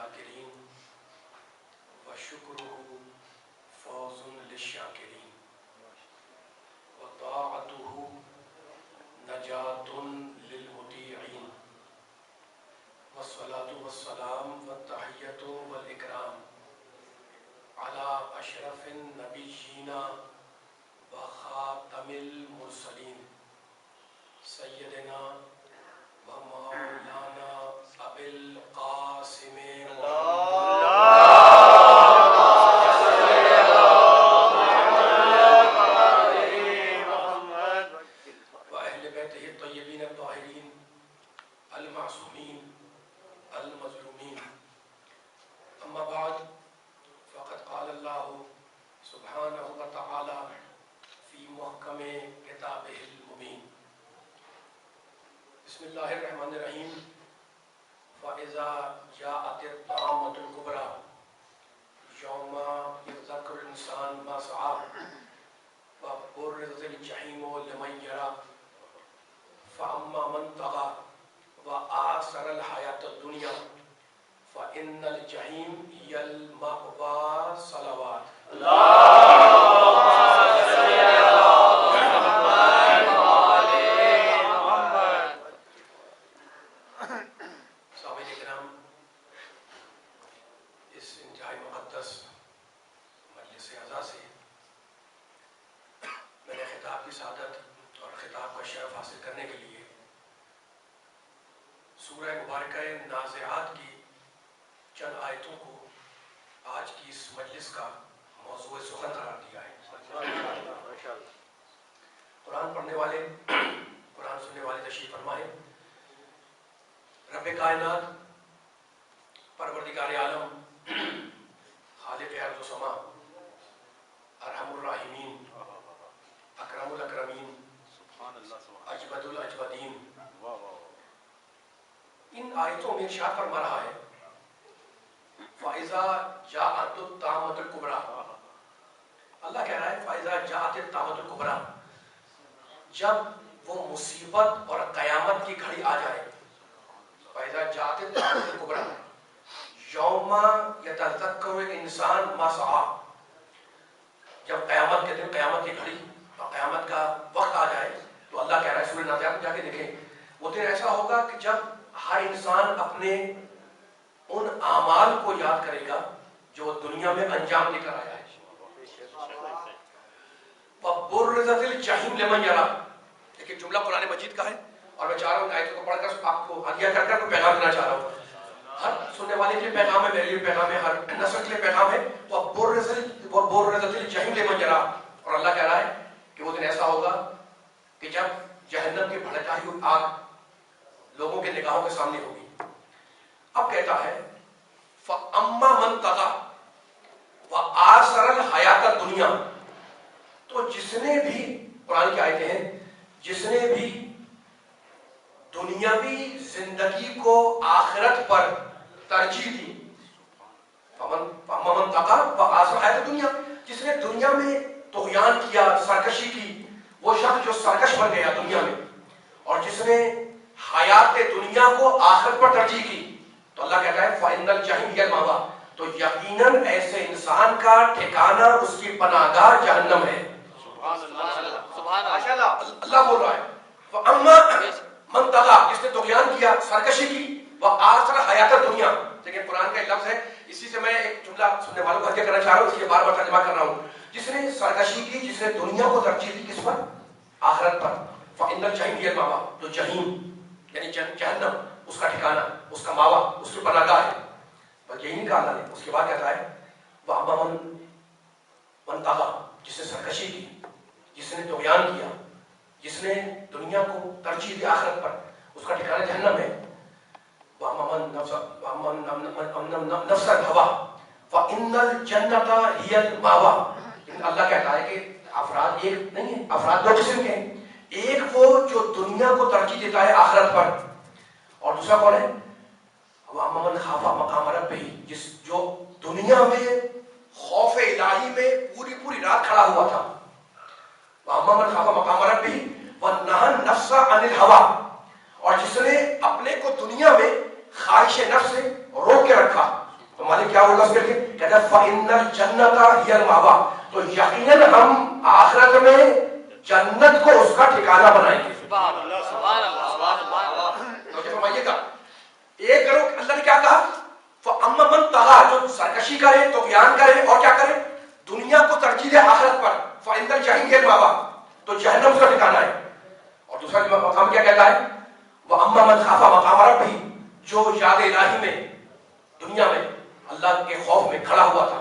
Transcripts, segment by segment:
الذاکرین وشکرہ فوز للشاکرین وطاعتہ نجات للمطیعین والصلاة والسلام والتحیۃ والاکرام علی اشرف النبیین وخاتم المرسلین سیدنا و مولانا ابی القاسم واہل بیتہ الطیبین الطاہرین المعصومین المظلومین اما بعد فقد قال اللہ سبحانہ وتعالی فی محکم کتابہ المبین بسم اللہ الرحمن الرحیم فَإِذَا جَاءَتِ الطَّامَّةُ الْكُبْرَى یوم یذکر الانسان ما سعی وبرزت الجحیم لمن یری فأما من طغى وآثر الحیاة الدنیا فإن الجحیم هی المأوی صلوات سورہ مبارکہ نازعات کی چند آیتوں کو آج کی اس مجلس کا موضوع سخن قرار دیا ہے۔ قرآن پڑھنے والے، قرآن سننے والے تشریف فرمائیں۔ رب کائنات، پروردگار عالم، خالق ارض و سما، ارحم الراحمین، اکرم الاکرمین، اجود الاجودین، ان آیتوں میں ارشاد فرما رہا ہے فَإِذَا جَاءَتِ الطَّامَّةُ الْكُبْرَى، اللہ کہہ رہا ہے فَإِذَا جَاءَتِ الطَّامَّةُ الْكُبْرَى، جب وہ مصیبت اور قیامت کی گھڑی آ جائے۔ فَإِذَا جَاءَتِ الطَّامَّةُ الْكُبْرَى یوم یتذکر الانسان ما سعی، جب قیامت کے دن، قیامت کی گھڑی اور قیامت کا وقت آ جائے تو اللہ کہہ رہا ہے سورہ نازعات میں جا کے دیکھیں، وہ دن ایسا ہوگا کہ جب ہر انسان اپنے ان اعمال کو یاد کرے گا جو وہ دنیا میں انجام دے کر آیا ہے۔ وَبُرِّزَتِ الْجَحِیمُ لِمَنْ یَرَى، ایک جملہ قرآن مجید کا ہے اور میں چاہ رہا ہوں کہ آیتوں کو پڑھ کر آپ کو ہدیہ کر کر کوئی پیغام دینا چاہ رہا ہوں۔ ہر سننے والے کے لیے پیغام ہے، میرے لیے پیغام ہے، ہر نسل کے لیے پیغام ہے۔ وَبُرِّزَتِ الْجَحِیمُ لِمَنْ یَرَى، اور اللہ کہہ رہا ہے کہ وہ دن ایسا ہوگا کہ جب جہنم کی بھڑکائی ہوئی آگ لوگوں کے نگاہوں کے سامنے ہوگی۔ اب کہتا ہے فَأَمَّا مَنْ طَغَى وَآثَرَ الْحَیَاةَ الدُّنْیَا، تو جس نے بھی، قرآن کی آیتیں ہیں، جس نے بھی دنیاوی زندگی کو آخرت پر ترجیح دی، فَأَمَّا مَنْ طَغَى وَآثَرَ الْحَیَاةَ الدُّنْیَا، جس نے دنیا میں طغیان کیا، سرکشی کی، وہ شخص جو سرکش بن گیا دنیا میں، اور جس نے حیات دنیا کو آخرت پر ترجیح کی، تو اللہ کہتا ہے فَإِنَّ الْجَحِیمَ هِیَ الْمَأْوَىٰ، تو یقیناً ایسے انسان کا ٹھکانہ، اس کی پناہ گاہ جہنم ہے۔ سبحان اللہ، اللہ بول رہا ہے فَأَمَّا مَنْ طَغَىٰ، جس نے طغیان کیا، سرکشی کی، وَآثَرَ الْحَیَاةَ الدُّنْیَا، لیکن قرآن کا ایک لفظ ہے، اسی سے میں ایک جملہ سننے والوں کو ہدیہ کرنا چاہ رہا ہوں، اس لیے بار بار ترجمہ کر رہا ہوں۔ جس نے سرکشی کی، جس نے دنیا کو ترجیح دی، کس پر؟ آخرت پر۔ فَإِنَّ الْجَحِیمَ هِیَ الْمَأْوَىٰ، تو جہنم یعنی جہنم اس کا ٹھکانہ، اس کا ماوا، اس کی پناہ گاہ ہے۔ بلکہ یہی نہیں کہا اللہ نے، اس کے بعد کہتا ہے وَأَمَّا مَنْ طَغَىٰ، جس نے سرکشی کی، جس نے طغیان کیا، جس نے دنیا کو ترجیح دی آخرت پر، اس کا ٹھکانہ جہنم ہے۔ وَأَمَّا مَنْ نَفْسَ الْهَوَىٰ فَإِنَّ الْجَنَّةَ هِیَ الْمَأْوَىٰ، لیکن اللہ کہتا ہے کہ افراد ایک نہیں ہیں، افراد دو قسم کے ہیں، ایک وہ جو دنیا کو ترجیح دیتا ہے آخرت پر، اور دوسرا کون ہے؟ وَأَمَّا مَنْ خَافَ مَقَامَ رَبِّهِ، جو دنیا میں خوف الہی میں پوری رات کھڑا ہوا تھا۔ وَأَمَّا مَنْ خَافَ مَقَامَ رَبِّهِ وَنَهَى النَّفْسَ عَنِ الْهَوَىٰ، اور جس نے اپنے کو دنیا میں خواہش نفس سے روک کے رکھا، ہوگا اس کے لیے؟ کہتا ہے فَإِنَّ الْجَنَّةَ هِيَ الْمَأْوَىٰ، تو یقیناً ہم آخرت میں جنت کو اس کا ٹھکانہ بنائیں گے. سبحان اللہ. تو فرمائیے گا ایک گروہ اللہ نے کیا کہا؟ فَأَمَّا مَن طَغَىٰ، جو سرکشی کرے، طغیان کرے اور کیا کرے؟ دنیا کو ترجیح دے آخرت پر. فَإِنَّ الْجَحِيمَ هِيَ الْمَأْوَىٰ، تو جہنم اس کا ٹھکانہ ہے. اور دوسرا مقام کیا کہتا ہے؟ وَأَمَّا مَنْ خَافَ مَقَامَ رَبِّهِ، جو یاد الہی میں دنیا میں اللہ کے خوف میں کھڑا ہوا تھا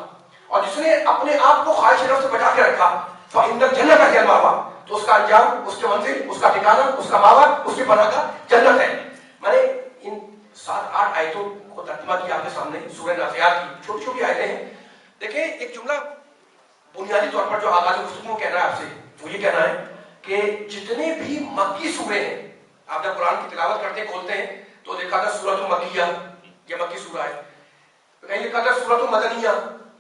اور جس نے اپنے آپ کو خواہش نفس سے بچا کے رکھا، فَإِنَّ الْجَنَّةَ هِيَ الْمَأْوَىٰ، تو اس کا انجام، اس کے منزل، اس کا ٹھکانہ، اس کا ماوا، اس کی پناہ کا جنت ہے. میں نے ان 7-8 آیتوں کو ترجمہ کیا آپ کے سامنے، سورہ نازعات کی چھوٹی چھوٹی آیتیں ہیں. دیکھیں ایک جملہ بنیادی طور پر جو آغاز گفتگو کہنا ہے آپ سے، وہ یہ کہنا ہے کہ جتنے بھی مکی سورے ہیں، آپ جب قرآن کی تلاوت کرتے ہیں کھولتے ہیں تو دیکھا تھا سورۃ المکیہ، یہ مکی سورہ ہے. کہیں لکھا تھا سورۃ المدنیہ،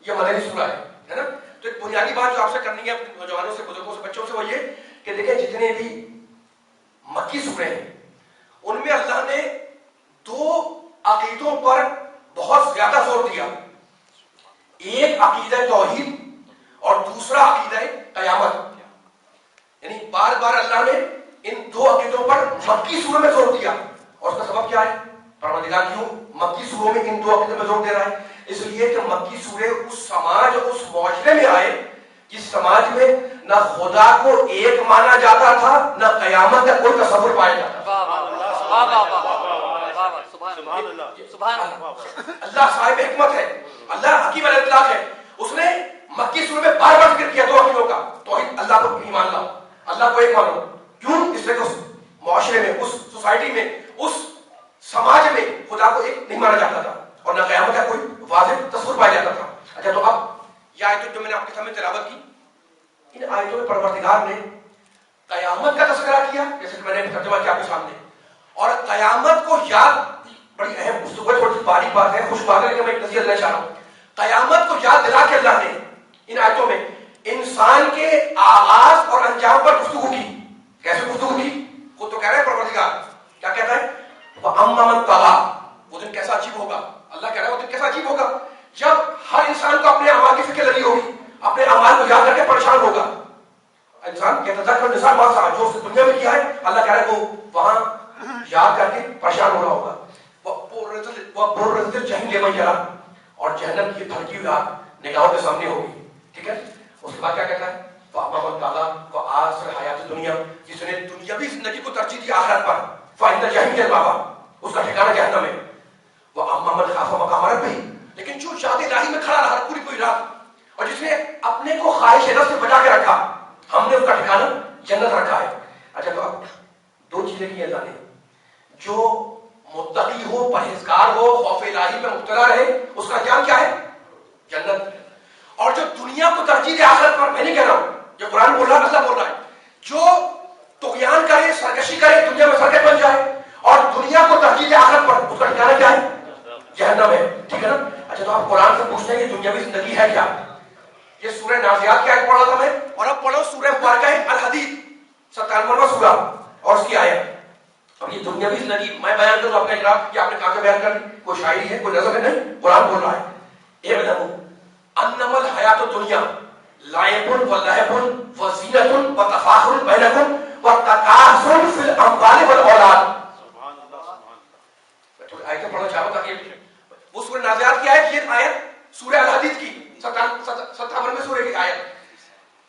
یہ مدنی سورہ ہے نا. تو ایک بنیادی بات جو آپ سے کرنی ہے نوجوانوں سے، بزرگوں سے، بچوں سے، وہ یہ کہ دیکھیں جتنے بھی مکی سورے ہیں ان میں اللہ نے 2 عقیدوں پر بہت زیادہ زور دیا. ایک عقیدہ توحید اور دوسرا عقیدہ قیامت. یعنی بار بار اللہ نے ان 2 عقیدوں پر مکی سوروں میں زور دیا. اور اس کا سبب کیا ہے؟ پروردگار کیوں مکی سوروں میں ان 2 عقیدوں میں زور دے رہا ہے؟ اس لیے کہ مکی سورے اس سماج، اس معاشرے میں آئے جس سماج میں نہ خدا کو ایک مانا جاتا تھا، نہ قیامت کا کوئی تصور پایا جاتا تھا. اللہ صاحب حکمت ہے، اللہ حکیم علیہ اطلاق ہے. اس نے مکی سورے میں بار بار ذکر کیا 2 عقیدوں کا. توحید، اللہ کو ایمان لاؤ، اللہ کو ایک مانو. کیوں؟ اس لیے کہ اس معاشرے میں، اس سوسائٹی میں، اس سماج میں خدا کو ایک نہیں مانا جاتا تھا اور نہ قیامت کا کوئی واضح تصور پایا جاتا تھا. اچھا، تو اب یہ آیتیں جو میں نے آپ کے سامنے تلاوت کی، ان آیتوں میں پروردگار نے قیامت کا تذکرہ کیا، جیسے کہ میں نے ترجمہ کیا آپ کے سامنے. اور قیامت کو یاد، بڑی اہم گفتگو ہے، تھوڑی سی باریک بات ہے، خوش بات ہے، لیکن میں ایک نصیحت دینا چاہ رہا ہوں. قیامت کو یاد دلا کے اللہ نے ان آیتوں میں انسان کے آغاز اور انجام پر گفتگو کی. کیسے گفتگو کی؟ خود تو کہہ رہے ہیں پروردگار، کیا کہتا ہے؟ وَأَمَّا مَن طَغَىٰ، وہ دن کیسا عجیب ہوگا. اللہ کہہ رہا ہے وہ دن کیسا عجیب ہوگا جب ہر انسان کو اپنے اعمال کی فکر لگی ہوگی، اپنے اعمال کو یاد کر کے پریشان ہوگا. انسان یتذکر الانسان ما سعی، جو اس نے دنیا میں کیا ہے، اللہ کہہ رہا ہے وہ وہاں یاد کر کے پریشان ہو رہا ہوگا. وَبُرِّزَتِ الْجَحِیمُ لِمَن یَرَىٰ، اور جہنم کی بھڑکی ہوئی آگ نگاہوں کے سامنے ہوگی. ٹھیک ہے. اس کے بعد کیا کہتا ہے؟ وَأَمَّا مَن طَغَىٰ وَآثَرَ الْحَیَاةَ الدُّنْیَا، جس نے دنیاوی زندگی کو ترجیح دی آخرت پر، فَإِنَّ الْجَحِیمَ هِیَ الْمَأْوَىٰ، اس کا ٹھکانہ جہنم ہے. وَأَمَّا مَنْ خَافَ مَقَامَ رَبِّهِ، لیکن جو یاد الہی میں کھڑا رہا پوری رات اور جس نے اپنے کو خواہش نفس سے بچا کے رکھا، ہم نے اس کا ٹھکانہ جنت رکھا ہے. اچھا، تو اب 2 چیزیں کی اللہ نے. جو متقی ہو، پرہیزگار ہو، خوف الہی میں مبتلا رہے، اس کا انجام کیا ہے؟ جنت. اور جو دنیا کو ترجیح دے آخرت پر، میں نہیں کہہ رہا ہوں، جو قرآن بول رہا ہے، اللہ بول رہا ہے، جو طغیان کرے، سرکشی کرے، دنیا میں سرکش بن جائے اور دنیا کو ترجیح دے آخرت پر، اس کا ٹھکانہ کیا ہے؟ جہنم ہے. ٹھیک ہے نا. اچھا، تو آپ قرآن سے پوچھتے ہیں کہ دنیاوی زندگی ہے کیا؟ یہ سورہ نازعات کی آیت پڑھا تھا میں، اور اب پڑھو سورہ مبارکہ الحدید 97واں سورہ اور اس کی آیت. اب یہ دنیاوی زندگی میں بیان کروں آپ کا اعتراف کہ آپ نے کہاں سے بیان کر دی؟ کوئی شاعری ہے، کوئی نظم ہے؟ نہیں، قرآن بول رہا ہے. اعلموا انما الحیاۃ الدنیا لعب ولہو وزینۃ وتفاخر بینکم وتکاثر فی الاموال والاولاد. آیتیں پڑھنا چاہو تاکہ وہ سورہ نازعات کی آیت، یہ آیت سورہ الحدید کی 57ویں سورہ کی آیت.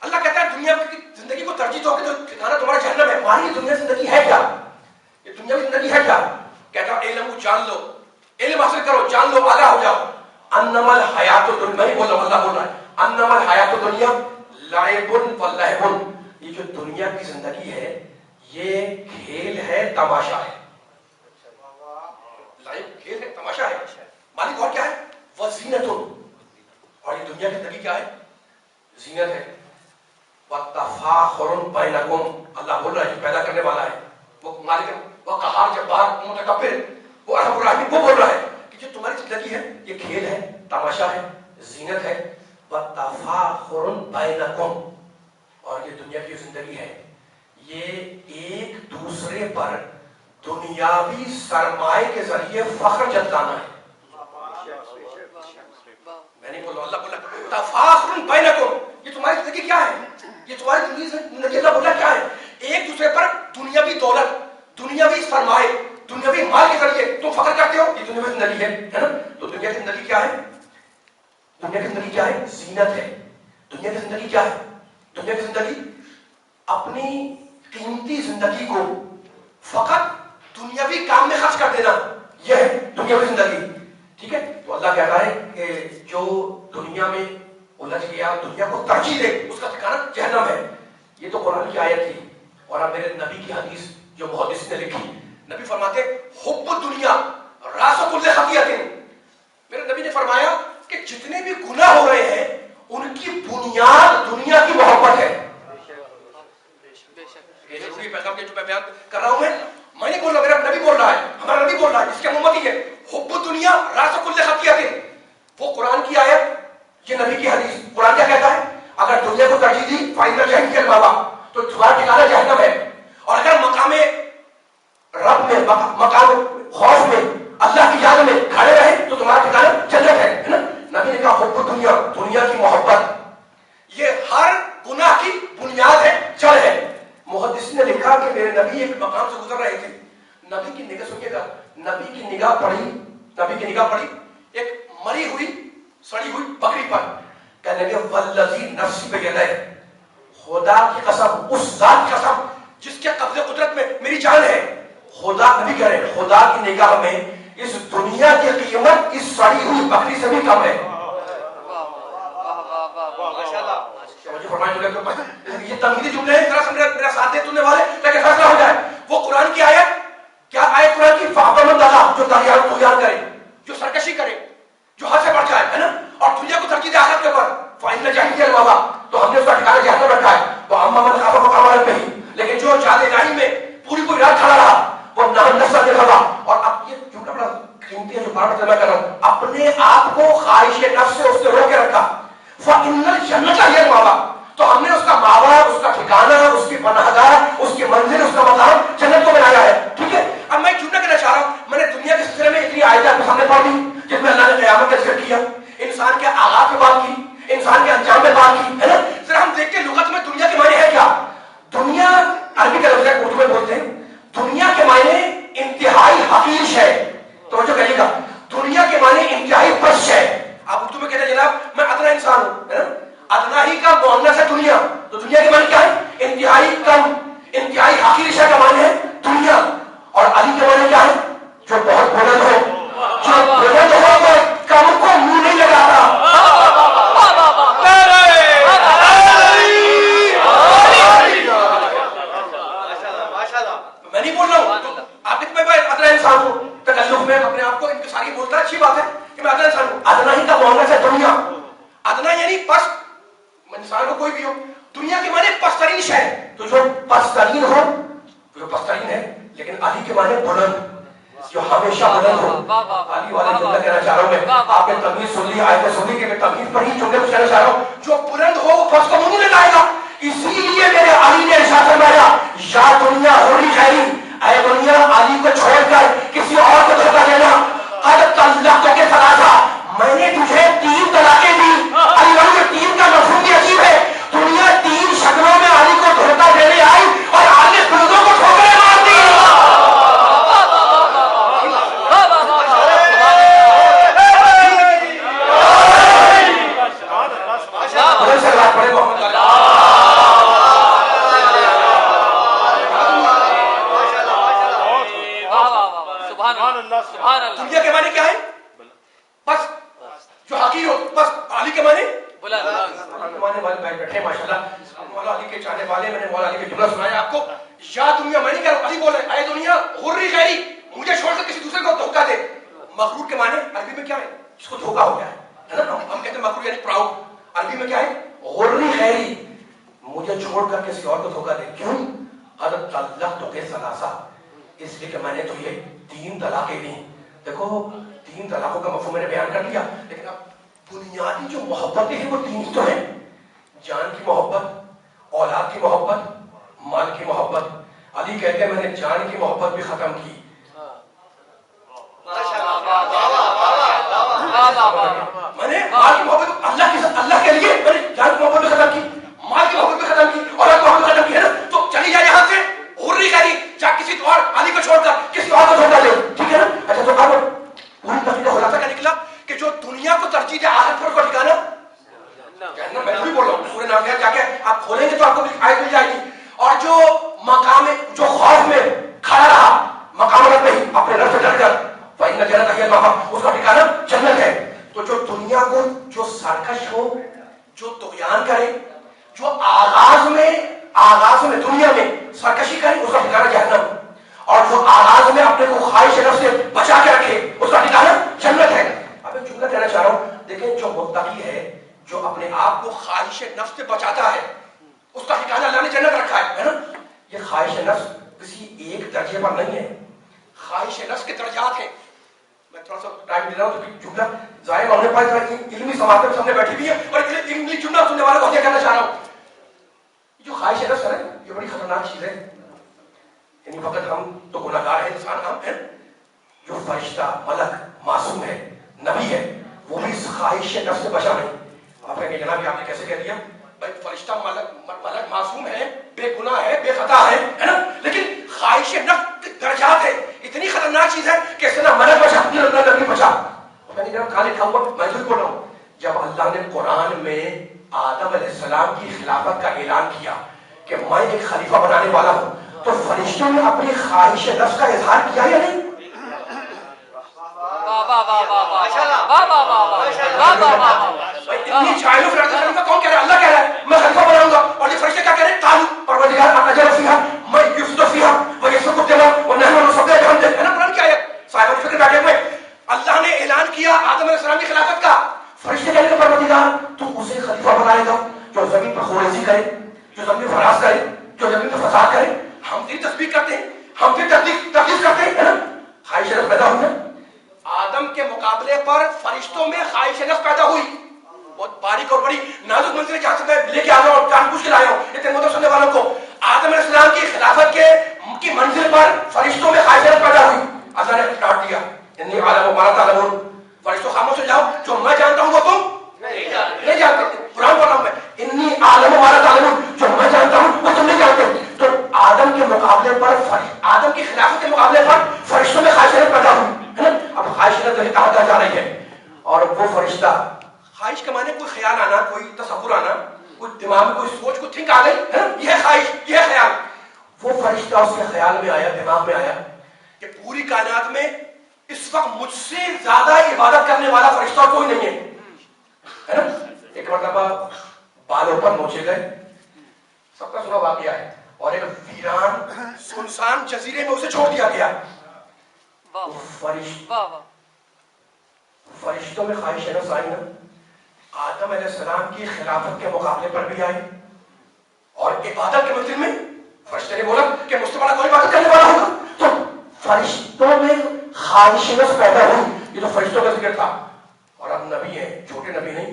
اللہ کہتا ہے دنیا کی زندگی کو ترجیح دو کہ ٹھکانہ تمہارا جہنم ہے. ہماری دنیا زندگی ہے کیا؟ یہ دنیا کی زندگی ہے کیا؟ کہتا ہے علم، جان لو، علم حاصل کرو، جان لو، آگاہ ہو جاؤ. انما الحیات الدنیا، میں نہیں بول رہا ہوں، اللہ بول رہا ہے، انما الحیات الدنیا لعب ولہو، یہ جو دنیا کی زندگی ہے یہ کھیل ہے، تماشا ہے. کھیل ہے، تماشا ہے. مالک اور کیا ہے؟ وزینت، اور یہ دنیا کی زندگی کیا ہے؟ زینت ہے. وتفاخر بینکم، اللہ بول رہا ہے جو پیدا کرنے والا ہے، وہ مالک، وہ قہار، جبار، متکبر، وہ ارحم الراحمین، وہ بول رہا ہے کہ جو تمہاری زندگی ہے یہ کھیل ہے، تماشا ہے، زینت ہے. وتفاخر بینکم، اور یہ دنیا کی زندگی ہے یہ ایک دوسرے پر دنیاوی سرمائے کے ذریعے فخر جتلانا ہے. تو اللہ بولا تفاخر بینکم، یہ تمہاری زندگی کیا ہے، یہ تمہاری زندگی اللہ بولا کیا ہے، ایک دوسرے پر دنیاوی دولت، دنیاوی سرمائے، دنیاوی مال کے ذریعے تم فخر کرتے ہو، یہ دنیاوی زندگی ہے نا. تو دنیا کی زندگی کیا ہے، دنیا کی زندگی کیا ہے، زینت ہے. دنیا کی زندگی کیا ہے، دنیا کی زندگی اپنی قیمتی زندگی کو فقط دنیاوی کام میں خرچ کر دینا، یہ ہے دنیاوی زندگی. ٹھیک ہے. تو اللہ کہتا ہے کہ جو دنیا میں الجھ گیا، دنیا کو ترجیح دے، اس کا ٹھکانہ جہنم ہے. یہ تو قرآن کی آیت تھی. اور اب میرے نبی کی حدیث جو محدث نے لکھی، نبی فرماتے حب الدنیا راس کل خطیئۃ. میرے نبی نے فرمایا کہ جتنے بھی گناہ ہو رہے ہیں ان کی بنیاد دنیا کی محبت ہے. یہ ضروری پیغام کے جو میں بیان کر رہا ہوں میں نہیں بول رہا، میرا نبی بول رہا ہے، ہمارا نبی بول رہا ہے، جس کی امتی ہے. حب الدنیا راس کل خطیئۃ، وہ قرآن کی آیت، یہ نبی کی حدیث. قرآن کیا کہتا ہے، اگر دنیا کو ترجیح دی فائنل جہنم کے بابا تو تمہارا ٹھکانہ جہنم ہے. اور اگر مقام رب میں، مقام خوف میں، اللہ کی یاد میں کھڑے رہے تو تمہارا ٹھکانہ جنت ہے نا. نبی نے کہا حب الدنیا، دنیا کی محبت یہ ہر گناہ کی بنیاد ہے، جڑ ہے. محدث نے لکھا کہ میرے نبی ایک مقام سے گزر رہے تھے، نبی کی نگاہ سنیے گا، نبی کی نگاہ پڑی ایک مری ہوئی سڑی ہوئی بکری پر. کہنے لگے والذی نفسی بیدہ، خدا کی قسم، اس ذات کی قسم جس کے قبضے قدرت میں میری جان ہے. خدا نبی کہہ رہے خدا کی نگاہ میں اس دنیا کی قیمت اس سڑی ہوئی بکری سے بھی کم ہے. یہ تنقیدی جملے ہیں، ذرا سا میرا ساتھ دے سننے والے تاکہ فیصلہ ہو جائے. وہ قرآن کی آیت کیا آیت، قرآن کی فَأَعْظَمَ اللَّهُ، جو طغیان کرے، جو سرکشی کرے، جو حد سے بڑھ جائے ہے نا، اور دنیا کو ترجیح دے آخرت کے اوپر، فَإِنَّ جَهِنَّ الْمَأْوَىٰ، تو ہم نے اس کا ٹھکانہ جہنم رکھا ہے. وَأَمَّا مَنْ خَافَ مَقَامَ رَبِّهِ، لیکن جو جہاد الہی میں پوری رات کھڑا رہا، وہ نہى النفس عن الهوى. اور اب یہ جملہ بڑا قیمتی ہے جو بار بار ترجمہ کر رہا ہوں، اپنے آپ کو خواہش نفس سے اس نے روک کے رکھا. فَإِنَّ الْجَنَّةَ هِيَ الْمَأْوَىٰ، تو ہم نے اس کا ماوا، اس کا ٹھکانہ، اس کی پناہ گاہ، اس کی منزل، اس کا مقام جنت کو بنایا ہے. ٹھیک ہے. اب میں کیوں نہ کہنا چاہ رہا ہوں، میں نے دنیا کے سلسلے میں اتنی آیات آپ کے سامنے پڑھ دی جس میں اللہ نے قیامت کا ذکر کیا، انسان کے آغاز میں بات کی، انسان کے انجام میں بات کی ہے نا. ذرا ہم دیکھتے ہیں لغت میں دنیا کے معنی ہے کیا. دنیا عربی کا لفظ ہے، اردو میں بولتے ہیں. دنیا کے معنی انتہائی حقیر ہے. توجہ کریے گا، دنیا کے معنی انتہائی پست ہے. آپ اردو میں کہتے ہیں جناب میں ادنا انسان ہوں ہے نا، ادنا ہی کا مؤنث ہے دنیا. تو دنیا کے معنی کیا ہے، انتہائی کم، انتہائی حقیر شے کا معنی ہے دنیا. اور علی کے معنی کیا ہے، جو بہت بلند ہو، جو بلند ہو وہ کم کو منہ نہیں لگاتا. میں نہیں بول رہا ہوں آپ دیکھ، میں ادنا انسان ہوں، تکلف میں اپنے آپ کو انکساری بولتا ہے، اچھی بات ہے کہ میں ادنا انسان ہوں. ادنا ہی کا مؤنث ہے دنیا. ادنا یعنی پست، انسان کو کوئی بھی ہو. دنیا کے معنی پسترین شے، تو جو پسترین ہو، جو پسترین ہے. لیکن علی کے معنی بلند، جو ہمیشہ بلند ہو. علی والے جملہ کہنا چاہ رہا ہوں میں، آپ نے تمیز سن لی، آیتیں سن لی کہ میں تمیز پر ہی جملے کچھ کہنا چاہ رہا ہوں. جو بلند ہو وہ پست کو منہ نہیں لگائے گا. اسی لیے میرے علی نے ارشاد فرمایا یا دنیا ہوری خیری، اے دنیا علی کو چھوڑ کر کسی اور کو دھوکہ دینا. قد طلقتک ثلاثا، میں نے تجھے 3 طلاقیں دی. علی والے 3 کا مفہوم بھی عجیب ہے. دنیا 3 شکلوں میں علی کو دھوکہ دینے آئی اور علی بلندوں کو ٹھوکریں مار دی. دنیا کے معنی کیا ہے، بس جو حقیر ہو. بس علی کے معنی بیٹھے ماشاءاللہ مولا علی کے چاہنے والے. میں نے مولا علی کے جملہ سنایا آپ کو. یا دنیا، میں نہیں کہہ رہا، علی بول رہے اے دنیا غری غیری، مجھے چھوڑ کر کسی دوسرے کو دھوکہ دے. مغرور کے معنی عربی میں کیا ہے، جس کو دھوکہ ہو گیا ہے نا. ہم کہتے ہیں مغرور یعنی پراؤڈ. عربی میں کیا ہے، غری غیری، مجھے چھوڑ کر کسی اور کو دھوکہ دے. کیوں، حضرت طلقتک ثلاثا، اس لیے کہ میں نے تجھے 3 طلاقیں دی. دیکھو 3 طلاقوں کا مفہوم میں نے بیان کر دیا، لیکن اب بنیادی جو محبتیں ہیں وہ 3 ہی تو ہیں. جان کی محبت، اولاد کی محبت، مال کی محبت. علی کہتے ہیں میں نے جان کی محبت بھی ختم کی. میں نے مال کی محبت، اللہ دنیا کو ترجیح دے آخرت پر کو ٹھکانا جہنم. میں بھی بول رہا ہوں سورہ نازعات جا کے آپ کھولیں گے تو آپ کو آیت مل جائے گی. اور جو مقام جو خوف میں کھڑا رہا مقام رب میں اپنے رب سے ڈر کر فإن الجنة هي المأوى, اس کا ٹھکانا جنت ہے. تو جو دنیا کو جو سرکش ہو, جو طغیان کرے, جو آغاز میں دنیا میں سرکشی کرے, اس کا ٹھکانا جہنم. اور جو آغاز میں اپنے کو خواہش نفس سے بچا کے رکھے, اس کا ٹھکانا جنت ہے. اب ایک جملہ کہنا چاہ رہا ہوں, دیکھیں جو متقی ہے, جو اپنے آپ کو خواہش نفس سے بچاتا ہے, اس کا ٹھکانا اللہ نے جنت رکھا ہے نا. یہ خواہش نفس کسی ایک درجے پر نہیں ہے, خواہش نفس کے درجات ہیں. میں تھوڑا سا ٹائم دے رہا ہوں تو جملہ ظاہر ہونے پائے علمی سماعتیں میں سامنے بیٹھی ہوئی ہے اور علمی جملہ سننے والوں کو یہ کہنا چاہ رہا ہوں, جو خواہش نفس ہے یہ بڑی خطرناک چیز ہے. یعنی فقط ہم تو گناہگار ہیں, انسان ہم ہیں. جو فرشتہ ملک معصوم ہے, نبی ہے, وہ بھی اس خواہش نفس سے بچا نہیں. آپ کہیں گے جناب آپ نے کیسے کہہ دیا بھائی فرشتہ ملک معصوم ہے, بے گناہ ہے, بے خطا ہے نا, لیکن خواہش نفس درجات ہے. اتنی خطرناک چیز ہے کہ اس نہ ملک بچا نہ نبی بچا. میں نے جناب کہاں لکھا ہوا, میں جھوٹ بول رہا ہوں. جب اللہ نے قرآن میں آدم علیہ السلام کی خلافت کا اعلان کیا کہ میں ایک خلیفہ بنانے والا ہوں, تو فرشتوں نے اپنی خواہش نفس کا اظہار کیا یا نہیں؟ اتنی چاہیے خلیفہ کون کہہ رہا ہے؟ اللہ کہہ رہا ہے میں خلیفہ بناؤں گا. اور یہ فرشتے کیا کہہ رہے ہیں؟ تعلق پروردگار اجر فیہا میں یفسد فیہا ویسفک الدماء ونحن نسبح بحمدہ, ہے نا قرآن کی آیت. صاحب فکر بیٹھے ہوئے, اللہ نے اعلان کیا آدم علیہ السلام کی خلافت کا. فرشتے کہنے کہ پروردگار تو اسے خلیفہ بنائے گا جو زمین پر خوریزی کرے, جو زمین پر فراز کرے, جو زمین پر فساد کرے. ہم تیری تسبیح کرتے ہیں, ہم تیری تقدیس کرتے ہیں, ہے نا. خواہش نفس پیدا ہوئی نا. آدم کے مقابلے پر فرشتوں میں خواہش نفس پیدا ہوئی. بہت باریک اور بڑی نازک منزل جہاں سے میں لے کے آ رہا ہوں اور کان پوچھ کے لایا ہوں اتنے مدر سننے والوں کو. آدم علیہ السلام کی خلافت کی منزل پر فرشتوں میں خواہش نفس پیدا ہوئی. اللہ نے ڈانٹ دیا انی عالم و ما لا تعلمون, فرشتوں خاموش ہو جاؤ, جو میں جانتا ہوں وہ تم نہیں جانتے. قرآن پڑھ رہا ہوں میں, انی عالم و ما لا تعلمون, جو میں جانتا ہوں وہ تم نہیں جانتے. تو آدم کے مقابلے پر آدم کی خلافت کے مقابلے پر فرشتوں میں خواہش نفس پیدا ہوئی, ہے نا. اب خواہش نفس کہاں جا رہی ہے, اور وہ فرشتہ خواہش کے معنی کوئی خیال آنا, کوئی تصور آنا, کوئی دماغ میں کوئی سوچ کو تھنک آ گئی, ہے نا, یہ ہے خواہش, یہ ہے خیال. وہ فرشتہ اس کے خیال میں آیا, دماغ میں آیا کہ پوری کائنات میں اس وقت مجھ سے زیادہ عبادت کرنے والا فرشتہ کوئی نہیں ہے نا. ایک مرتبہ بالوں پر نوچے گئے, سب کا سنا واقعہ ہے, اور ایک ویران سنسان جزیرے میں اسے چھوڑ دیا گیا. فرشتوں میں خواہش نفس آئی نا. آدم علیہ السلام کی خلافت کے مقابلے پر بھی آئی, اور عبادت کے منزل میں فرشتے نے بولا کہ مجھ سے بڑا کوئی عبادت کرنے والا ہوگا. تو فرشتوں میں خواہش نفس پیدا ہوئی. یہ تو فرشتوں کا ذکر تھا. اور اب نبی ہیں, چھوٹے نبی نہیں,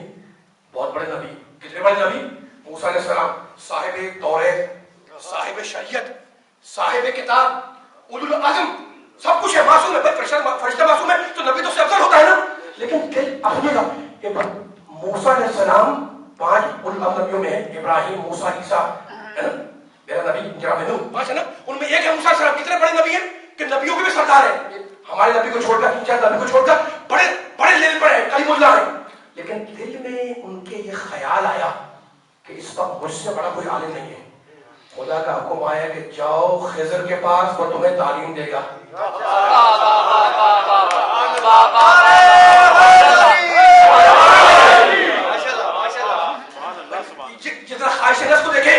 بہت بڑے نبی. کتنے بڑے نبی؟ موسیٰ علیہ السلام, صاحب توریت, صاحب شریعت, صاحب کتاب, اولو العزم, سب کچھ ہے, معصوم ہے. فرشتہ معصوم ہے تو نبی تو سے افضل ہوتا ہے نا. لیکن دل اپنے کا کہ موسیٰ علیہ السلام 5 اولو العزم نبیوں میں ہے, ابراہیم, موسیٰ, عیسیٰ, ہے نا. میرا نبی جناب نوح 5 ہے نا, ان میں ایک ہے موسیٰ علیہ السلام. کتنے بڑے نبی ہیں کہ نبیوں کے بھی سردار ہیں. ہمارے نبی کو چھوڑ کر, 3-4 نبی کو چھوڑ کر بڑے بڑے لیول پر ہے, کلیم اللہ ہے. لیکن دل میں ان کے یہ خیال آیا کہ اس وقت مجھ سے بڑا کوئی عالم نہیں ہے. خدا کا حکم آیا کہ جاؤ خضر کے پاس, وہ تمہیں تعلیم دے گا. جتنا خواہش نفس کو دیکھے,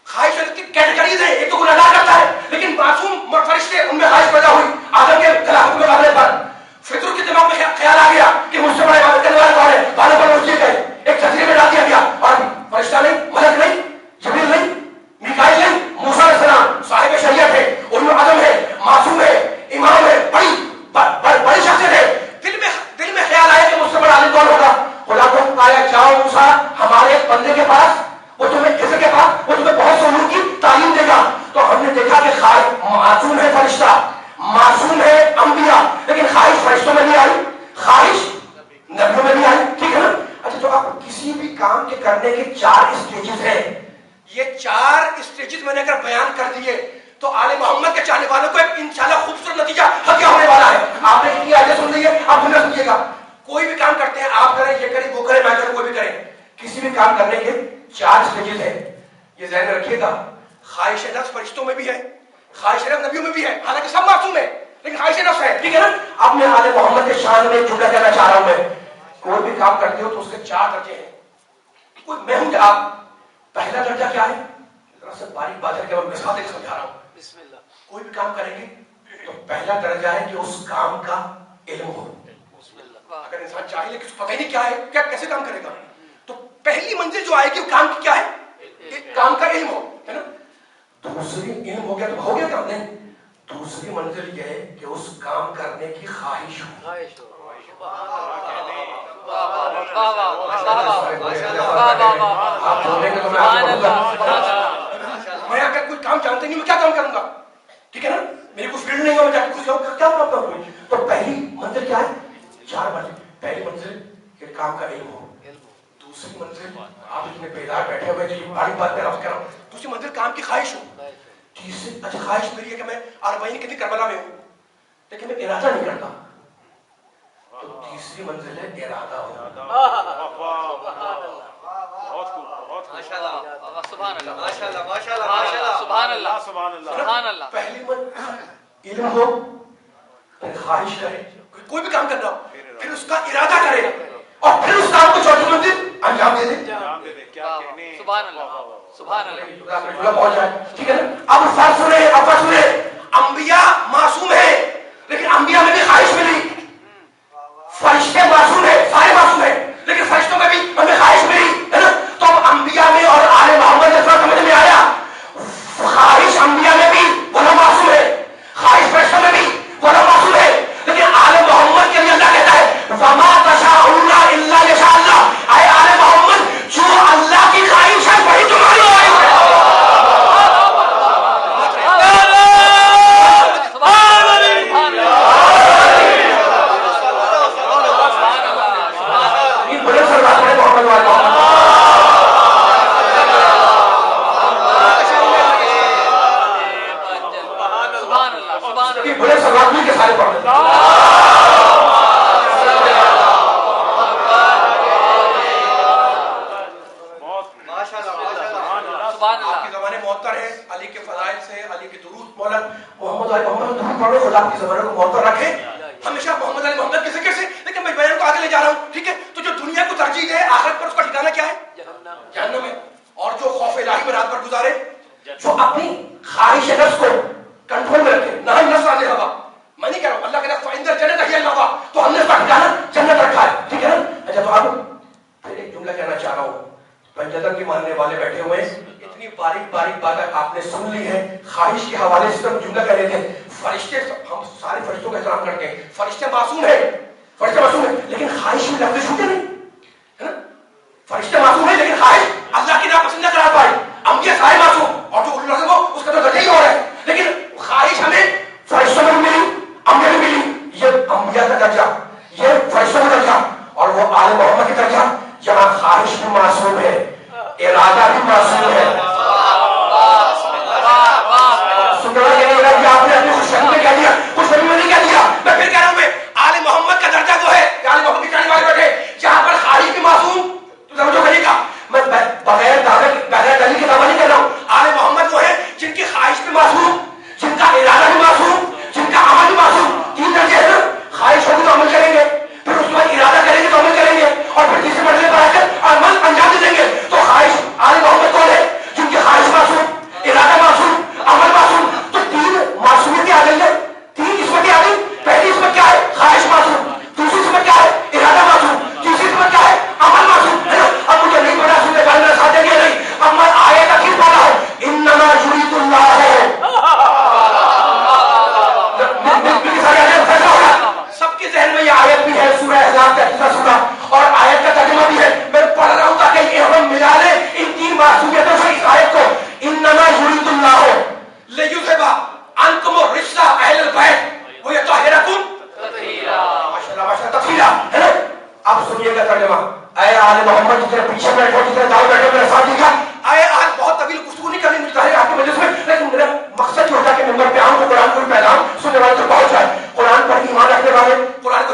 خواہش نفس کی کیٹیگریز ہیں. ایک تو گناہگار کرتا ہے, لیکن معصوم فرشتے ان میں خواہش پیدا ہوئی. آدم کے خلافت کے مقابلے پر فطرت کے دماغ میں خیال آ گیا کہ مجھ سے بڑا عبادت کرنے والا کون ہے. بالوں پر نوچ دیے گئے, ایک جزیرے میں ڈال دیا گیا. اور فرشتہ نہیں, ملک نہیں, جبریل نہیں, میکائیل نہیں, موسیٰ علیہ السلام صاحب شریعت ہے, اولو العزم ہے, معصوم ہے, امام ہے, بڑی شخصیت ہے. دل میں خیال آیا کہ مجھ سے بڑا عالم کون ہوگا. خدا کو آیا جاؤ موسیٰ ہمارے ایک بندے کے پاس, وہ تمہیں خضر کے پاس, وہ تمہیں بہت سے علوم کی تعلیم دے گا. تو ہم نے دیکھا کہ معصوم ہے فرشتہ, معصوم ہے انبیاء, لیکن خواہش فرشتوں میں نہیں آئی, خواہش نبیوں میں نہیں آئی. ٹھیک ہے نا. اچھا, تو آپ کسی بھی کام کے کرنے کے 4 اسٹیجز ہیں. یہ 4 اسٹیجز میں نے اگر بیان کر دیے تو آل محمد کے چاہنے والوں کو ایک انشاءاللہ خوبصورت نتیجہ حاصل ہونے والا ہے. آپ نے اتنی آیتیں سن لی ہے, آپ سنیے گا. کوئی بھی کام کرتے ہیں, آپ کریں, یہ کریں, وہ کریں, میں کریں, کوئی بھی کریں, کسی بھی کام کرنے کے 4 سٹیجز ہیں, یہ ذہن میں رکھیے گا. خواہش نفس فرشتوں میں بھی ہے, خواہش نفس نبیوں میں بھی ہے, حالانکہ سب معصوم ہے لیکن خواہش نفس ہے, ٹھیک ہے نا. اب میں آل محمد کے شان میں جملہ کہنا چاہ رہا ہوں, میں کوئی بھی کام کرتے ہو تو اس کے 4 درجے ہیں. کوئی میں ہوں کہ آپ, پہلا درجہ کیا ہے, ذرا سے باریک بات ہے کہ میں مثال دے کے سمجھا رہا ہوں. بسم اللہ. کوئی بھی کام کریں گے تو پہلا درجہ ہے کہ اس کام کا علم ہو. اگر انسان چاہے لیکن پتہ ہی نہیں کیا ہے, کیا کیسے کام کرے گا, تو پہلی منزل جو آئے گی وہ کام کی کیا ہے, کام کا علم ہو, ہے نا. دوسری علم ہو گیا تو ہو گیا کام, نہیں. دوسری منزل یہ ہے کہ اس کام کرنے کی خواہش ہو. آپ بولیں گے تو میں اگر کوئی کام جانتے نہیں میں کیا کام کروں گا, ٹھیک ہے نا, میری کوئی فیلڈ نہیں ہو, میں جا کے کچھ کیا کام کروں. تو پہلی منزل کیا ہے, 4 منزل. پہلی منزل کہ کام کا علم ہو. دوسری منزل آپ اتنے بیدار بیٹھے ہوئے جو یہ بڑی بات میں رفت کر رہا ہوں, دوسری منزل کام کی خواہش ہو. تیسری اچھا خواہش میری ہے کہ میں اربعین کتنی کربلا میں ہوں لیکن میں ارادہ نہیں کرتا, تو تیسری منزل ہے ارادہ ہو. پہلی منزل علم ہو, پھر خواہش کرے, کوئی بھی کام کرنا ہو, پھر اس کا ارادہ کرے, اور پھر اس کام کو چوتھی منزل انجام دے دے. سبحان اللہ, سبحان اللہ, پہنچ جائے, ٹھیک ہے نا. اب فرض سنیں, اب فرض سنیں, انبیاء معصوم ہیں لیکن انبیاء میں بھی خواہش ملی. فرشتے معصوم ہیں, سارے معصوم ہیں, لیکن فرشتوں میں بھی ہمیں خواہش ملی, ہے نا. تو اب انبیاء میں اور آل محمد جیسا سمجھ میں آیا, خواہش انبیاء میں بھی وہ معصوم ہے, خواہش فرشتوں میں بھی وہ معصوم ہے, لیکن آل محمد کے لیے اللہ کہتا ہے وما تشاءون الا یشاء اللہ. اے آل محمد, جو اللہ کی خواہش ہے وہی تمہاری خواہش ہے. ہمیشہ محمد علی محمد کیسے کیسے, لیکن میں بیان کو آگے لے جا رہا ہوں, ٹھیک ہے. تو جو دنیا کو ترجیح دے آخرت پر, اس کا ٹھکانہ کیا ہے, جہنم ہے. اور جو خوف الہی میں رات بھر گزارے, جو اپنی خواہش نفس کو کنٹرول میں رکھے, نہ نفس عن الہوا, میں نہیں کہہ رہا ہوں, اللہ کہتا ہے فَإِنَّ الْجَنَّةَ هِيَ الْمَأْوَىٰ, تو ہم نے اس کا ٹھکانہ جنت رکھا ہے, ٹھیک ہے نا. اچھا تو آپ پھر ایک جملہ کہنا چاہ رہا ہوں, پنجتن کے ماننے والے بیٹھے ہوئے ہیں, اتنی باریک باریک باتیں آپ نے سن لی ہے. خواہش کے حوالے سے ہم جملہ کہہ رہے تھے, فرشتے, ہم سارے فرشتوں کا احترام کرتے ہیں, فرشتے معصوم ہیں, فرشتے معصوم ہیں, لیکن خواہش میں لفظ چھوٹے نہیں, ہے نا. فرشتے معصوم ہیں لیکن خواہش اللہ کی ناپسند نہ کرا پائے. انبیاء سارے معصوم, اور جو اولو العزم ہو اس کا تو درجہ ہی اور ہے, لیکن خواہش ہمیں فرشتوں میں ملی, انبیاء میں ملی. یہ انبیاء کا درجہ, یہ فرشتوں کا درجہ, اور وہ آل محمد کا درجہ جہاں خواہش بھی معصوم ہے, ارادہ بھی معصوم ہے. آپ نے اپنی خوشخبری میں کہہ دیا, خوشخبری میں نہیں کہہ دیا. میں پھر کہہ رہا ہوں, میں آل محمد کا درجہ وہ ہے, آل محمد کی چاہنے والے بیٹھے جہاں پر خواہش بھی معصوم, تو سمجھو کہیے گا, میں بغیر دلیل کے دعویٰ نہیں کر رہا ہوں. آل محمد وہ ہے جن کی خواہش بھی معصوم, جن کا ارادہ بھی معصوم, جن کا عمل بھی معصوم. 3 درجے ہیں نا, خواہش ہوگی تو عمل کریں گے, پھر اس کے بعد ارادہ کریں گے تو عمل کریں گے, اور پھر تیسرے مرحلے پر آ کر عمل انجام دے دیں گے. تو خواہش آل محمد کون ہے, جن کی خواہش معصوم, ارادہ معصوم, عمل معصوم. تو 3 معصومیت آ گئی ہے, 3 قسمتیں آ گئی. پہلی قسمت کیا ہے, خواہش معصوم. دوسری قسمت کیا ہے, ارادہ معصوم. تیسری قسمت کیا ہے, عمل معصوم, ہے نا. اب مجھے نہیں پتا سننے والے میرا ساتھ دیں گے نہیں, اب میں آیت اخیر پڑھا ہے, انما یرید اللہ ہے. سب کے ذہن میں یہ آیت بھی ہے, سورہ احزاب کا تیسرا سورہ, اور آیت کا ترجمہ بھی ہے. میں پڑھ رہا ہوں تاکہ ہم ملا لیں ان 3 معصومیتوں سے اس آیت کو. انما یرید اللہ لیذھب عنکم الرجس اہل البیت ویطہرکم تطہیرا. ماشاءاللہ ماشاءاللہ, تطہیرا, ہے نا. اب سنیے گا ترجمہ. اے آل محمد جتنے پیچھے بیٹھے ہو, جتنے داؤں بیٹھے میرے ساتھ دیکھا, اے آل, بہت طویل گفتگو نہیں کرنی مجھے آپ کی مجلس میں, لیکن میرا مقصد یہ ہوتا ہے کہ ممبر پہ آؤں تو قرآن کو بھی پیغام سننے والے تک پہنچ جائے. قرآن پر ایمان رکھنے والے, قرآن کو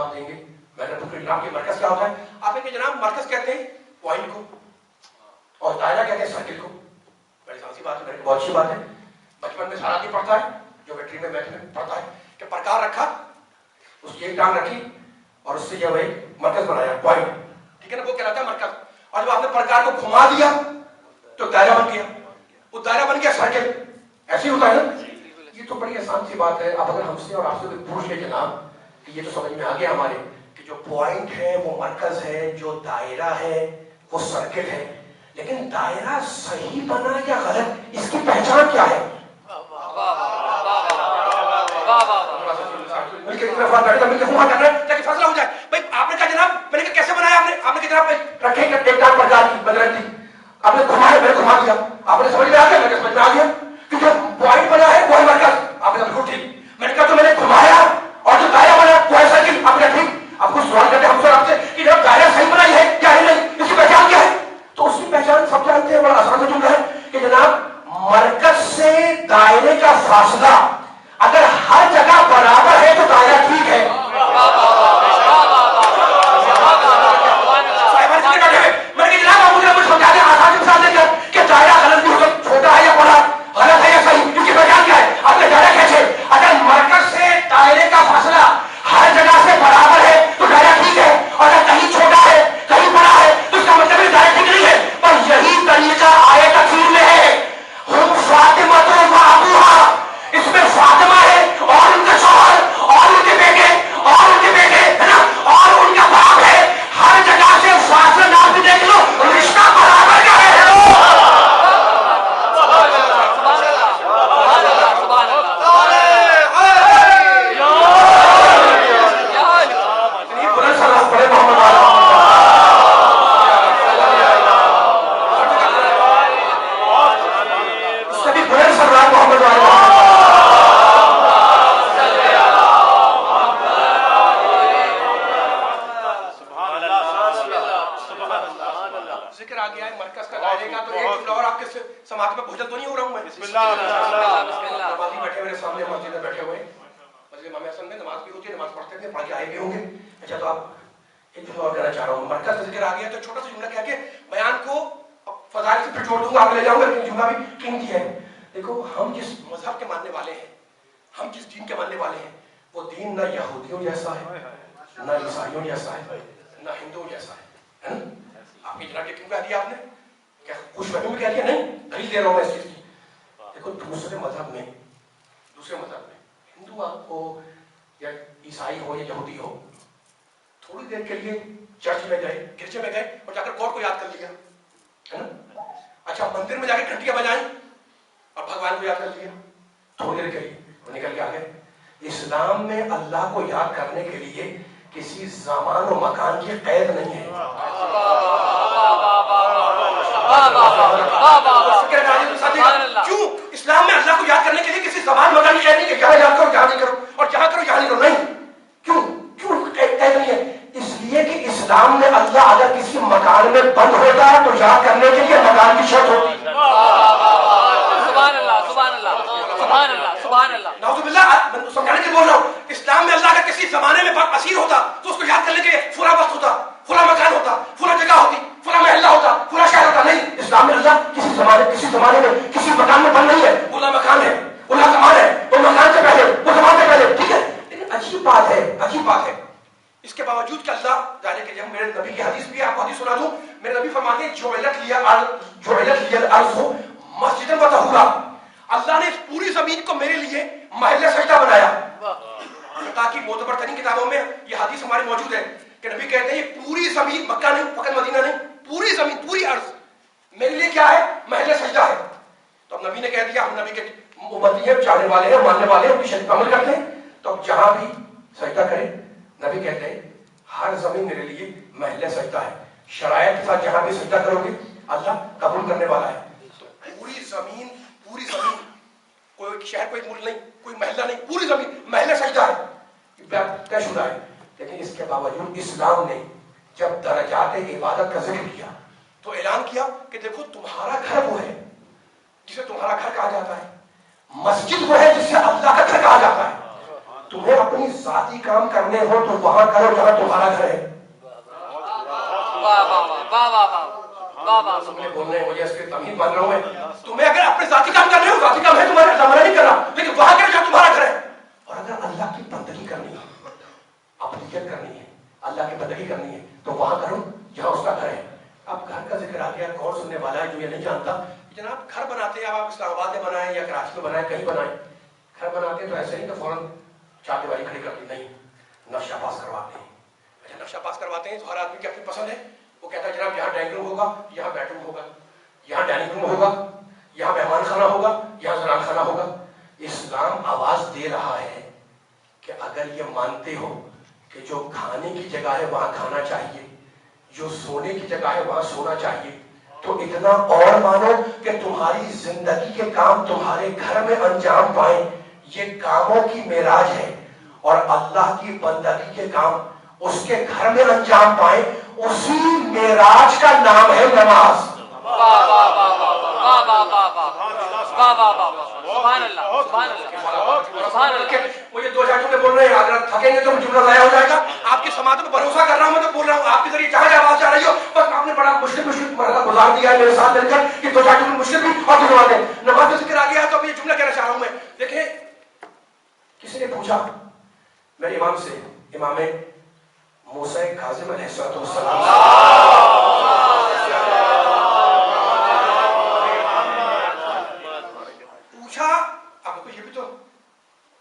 جواب دیں گے. میں نے پوچھا جناب یہ مرکز کیا ہوتا ہے؟ آپ نے کہا جناب مرکز کہتے ہیں پوائنٹ کو اور دائرہ کہتے ہیں سرکل کو. بڑی سانسی بات ہے, بہت اچھی بات ہے. بچپن میں سارا آدمی پڑھتا ہے, جو میٹری میں میتھ میں پڑھتا ہے کہ پرکار رکھا, اس کی ایک ٹانگ رکھی اور اس سے یہ وہی مرکز بنایا پوائنٹ, ٹھیک ہے نا, وہ کہلاتا ہے مرکز. اور جب آپ نے پرکار کو گھما دیا تو دائرہ بن گیا, وہ دائرہ بن گیا سرکل. ایسے ہی ہوتا ہے نا. یہ تو بڑی آسان سی بات ہے. اب اگر ہم سے اور آپ سے پوچھ لے جناب کہ یہ تو سمجھ میں آ گیا ہمارے کہ جو پوائنٹ ہے وہ مرکز ہے, جو دائرہ ہے وہ سرکل ہے, لیکن دائرہ صحیح بنا یا غلط, اس کی پہچان کیا ہے؟ فیصلہ ہو جائے. بھائی آپ نے کہا جناب, میں نے کہا کیسے بنایا آپ نے کہا جناب رکھے ایک ٹانگ پرکار کی بدرنتی, آپ نے گھمایا, میں نے گھما دیا, آپ نے سمجھ میں آ گیا, میں نے سمجھ میں آ گیا کہ جو پوائنٹ بنا ہے وہ ہے مرکز. آپ نے بالکل ٹھیک. میں نے کہا تو میں نے گھمایا اور جو دائرہ بنا وہ ہے سرکل. آپ نے ٹھیک. آپ کو سوال کرتے ہم سے آپ سے کہ جب دائرہ صحیح بنائی ہے یا نہیں, اس کی پہچان کیا ہے؟ تو اس کی پہچان سب جانتے ہیں, بڑا آسان جملہ ہے کہ جناب مرکز سے دائرے کا فاصلہ اگر ہر جگہ برابر ہے تو دائرہ ٹھیک ہے. اسلام میں اللہ کو یاد کرنے کے لیے کسی زمان و مکان کی قید نہیں ہے. کیوں اسلام میں اللہ کو یاد کرنے کے لیے کسی زمان مکان کی قید نہیں ہے, یہاں یاد کرو یہاں نہیں کرو اور جہاں کرو یہاں نہیں کرو, نہیں. کیوں کیوں قید نہیں ہے؟ اس لیے کہ اسلام میں اللہ اگر کسی مکان میں بند ہوتا ہے تو یاد کرنے کے لیے مکان کی شرط ہوتی ہے. سبحان اللہ سبحان اللہ سبحان اللہ سبحان اللہ. نعوذ باللہ, میں سمجھانے کے بول رہا ہوں. اسلام میں اللہ اگر کسی زمانے میں اسیر ہوتا تو اس کو یاد کرنے کے لیے فلاں وقت ہوتا, فلاں مکان ہوتا, فلاں جگہ ہوتی, فلاں محلہ ہوتا, فلاں شہر ہوتا. نہیں, اسلام میں اللہ کسی زمانے میں کسی مکان میں بند نہیں ہے. فلاں مکان ہے, فلاں زمان ہے, وہ مکان سے پہلے, وہ زمان سے پہلے, ٹھیک ہے. لیکن عجیب بات ہے, عجیب بات ہے, اس کے باوجود کہ اللہ جانے کے جب میرے نبی کی حدیث بھی آپ کو حدیث سنا دوں, میرے نبی فرماتے ہیں جعلت لی الارض مسجدا وطہورا, اللہ نے اس پوری زمین کو میرے لیے محل سجدہ بنایا. تاکہ معتبر ترین کتابوں میں یہ حدیث ہماری موجود ہے کہ نبی کہتے ہیں یہ پوری زمین, مکہ نہیں, فقط مدینہ نہیں, پوری زمین, پوری ارض میرے لیے کیا ہے؟ محل سجدہ ہے. تو اب نبی نے کہہ دیا, ہم نبی کے امتی ہیں, چاہنے والے ہیں, ماننے والے ہیں, ان کی شریعت پر عمل کرتے ہیں, تو اب جہاں بھی سجدہ کریں, نبی کہتے ہیں ہر زمین میرے لیے محل سجدہ ہے. شرائط کے ساتھ جہاں بھی سجدہ کرو گے اللہ قبول کرنے والا ہے. تو پوری زمین, کوئی شہر, کوئی ملک نہیں, کوئی محلہ نہیں, پوری زمین محل سجدہ ہے, طے شدہ ہے. لیکن اس کے باوجود اسلام نے جب درجات عبادت کا ذکر کیا تو اعلان کیا کہ دیکھو تمہارا گھر وہ ہے جسے تمہارا گھر کہا جاتا ہے, مسجد وہ ہے جسے اللہ کا گھر کہا جاتا ہے. تمہیں اپنی ذاتی کام کرنے ہو تو وہاں کرو جہاں تمہارا گھر ہے. سب نے بولنے ہیں مجھے اس کی تمہید مان رہا ہوں میں. تمہیں اگر اپنے ذاتی کام کرنے ہو ذاتی کام ہے تمہارا, منع نہیں کر رہا, لیکن وہاں کرو جہاں تمہارا گھر ہے. اور اگر اللہ کی بندگی کرنی ہے, اپنیت کرنی ہے, اللہ کی بندگی کرنی ہے تو وہاں کرو جہاں اس کا گھر ہے. اب گھر کا ذکر آ گیا, کون سننے والا ہے جو یہ نہیں جانتا جناب گھر بناتے ہیں, اب آپ اسلام آباد میں بنائیں یا کراچی میں بنائیں, کہیں بنائیں, گھر بناتے ہیں تو ایسے نہیں کہ فوراً چار دیواری کھڑی کر دی, نہیں, نقشہ پاس کرواتے ہیں. اچھا نقشہ پاس کرواتے ہیں تو ہر آدمی کی اپنی پسند ہے. وہ کہتا ہے جناب یہاں ڈرائنگ روم ہوگا, یہاں بیڈ روم ہوگا, یہاں ڈائننگ روم ہوگا, یہاں مہمان خانہ ہوگا, یہاں زنان خانہ ہوگا. اسلام آواز دے رہا ہے کہ اگر یہ مانتے ہو کہ جو کھانے کی جگہ ہے وہاں کھانا چاہیے, جو سونے کی جگہ ہے وہاں سونا چاہیے, تو اتنا اور مانو کہ تمہاری زندگی کے کام تمہارے گھر میں انجام پائیں. یہ کاموں کی معراج ہے اور اللہ کی بندگی کے کام اس کے گھر میں انجام پائیں. اسی معراج کا نام ہے نماز. مجھے دو چار جملے بول رہے ہیں, اگر تھکیں گے تو جملہ ضائع ہو جائے گا. آپ کی سماعت میں بھروسہ کر رہا ہوں, میں تو بول رہا ہوں آپ کے ذریعے جہاں آواز جا رہی ہو, بس آپ نے بڑا مشکل مرحلہ گزار دیا ہے میرے ساتھ مل کر کہ دو چار جملے مشکل بھی اور دلوا دیں. نماز کا ذکر آ گیا تو اب یہ جملہ کہنا چاہ رہا ہوں میں. دیکھیں کسی نے پوچھا میرے امام سے, امام موسیٰ کاظم علیہ السلام, پوچھا, اب یہ بھی تو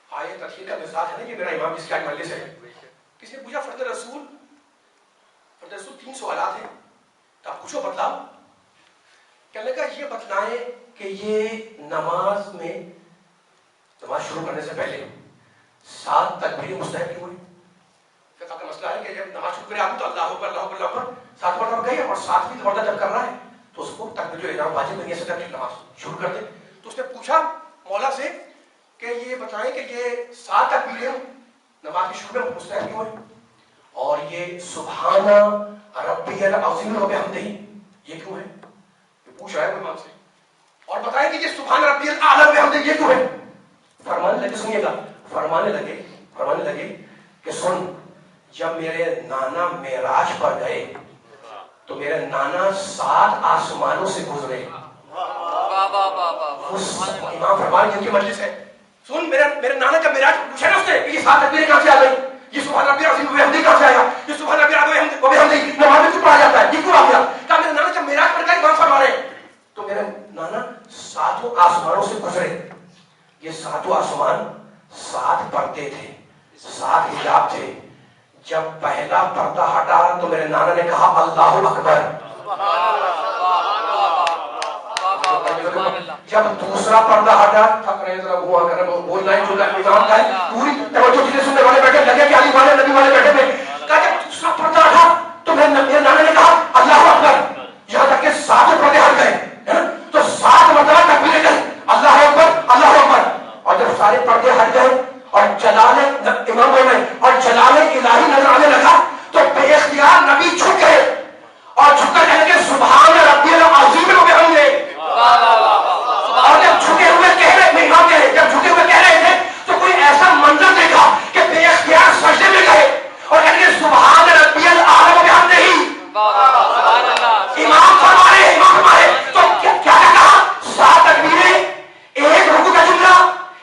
آئے تفسیر کا مزاج ہے نا کہ میرا امام جس کا مجلس ہے. کسی نے پوچھا فرد رسول 3 سوالات ہیں, تو آپ کچھ بتلاؤ. کہنے کا یہ بتلائیں کہ یہ نماز میں نماز شروع کرنے سے پہلے 7 تکبیریں مستحب کیوں ہوئی. فقہ کا مسئلہ ہے کہ جب نماز شروع کرے آدمی تو اللہ اکبر اللہ اکبر اللہ اکبر 7 مرتبہ کہے, اور 7ویں مرتبہ جب کر رہا ہے تو اس کو تکبیر جو احرام واجب نہیں ہے سے نماز شروع کر دے. تو اس نے پوچھا مولا سے کہ یہ بتائیں کہ یہ 7 تکبیریں نماز کی شروع میں مستحب کیوں ہیں, اور یہ سبحان ربی العظیم و بحمدہ یہ کیوں ہے. یہ پوچھ رہا ہے امام سے, اور بتائیں کہ یہ سبحان ربی الاعلی و بحمدہ یہ کیوں ہے. فرمانے لگے, سنیے گا, فرمانے لگے کہ سن, جب میرے نانا معراج پر گئے تو میرے نانا 7 آسمانوں سے گزرے. امام فرمان جن کی مجلس ہے, سن میرے نانا جب معراج پوچھا نا اس نے کہ یہ 7 تکبیریں کہاں سے آ گئی, یہ سبحان ربی العظیم و بحمدہ کہاں سے آیا, یہ سبحان ربی العظیم و بحمدہ نماز میں کیوں پڑھا جاتا ہے, یہ کیوں آ گیا. کہا میرے نانا جب معراج پر گئے امام فرما رہے تو میرے نانا 7 آسمانوں سے گزرے. یہ 7 آسمان 7 پردے تھے, 7 حجاب تھے. جب پہلا پردہ ہٹا تو میرے نانا نے کہا اللہ اکبر. جب دوسرا پردہ ہٹا, تھک رہے ذرا ہوا کر رہے بولنا ہے جو امام کا ہے, پوری توجہ جتنے سننے والے بیٹھے لگے کہ علی والے نبی والے بیٹھے تھے. کہا جب دوسرا پردہ ہٹا تو میرے نانا نے کہا اللہ اکبر, یہاں تک کہ 7 پردے ہٹ گئے تو 7 مرتبہ تکبیریں کہیں اللہ اکبر اللہ اکبر. اور جب سارے پردے ہٹ گئے اور جلال امام بول رہے اور جلال الہی نظر آنے لگا تو بے اختیار نبی جھک گئے اور جھک کر کہنے لگے سبحان ربی العظیم و بحمدہ. اور جب جھکے ہوئے کہہ رہے, امام کہہ رہے, جب جھکے ہوئے کہہ رہے تھے تو کوئی ایسا منظر دیکھا کہ بے اختیار سجدے میں گئے اور کہنے لگے سبحان ربی الاعلی و بحمدہ. امام فرمائے تو کیا کہا, 7 تکبیریں, 1 رکوع کا جملہ,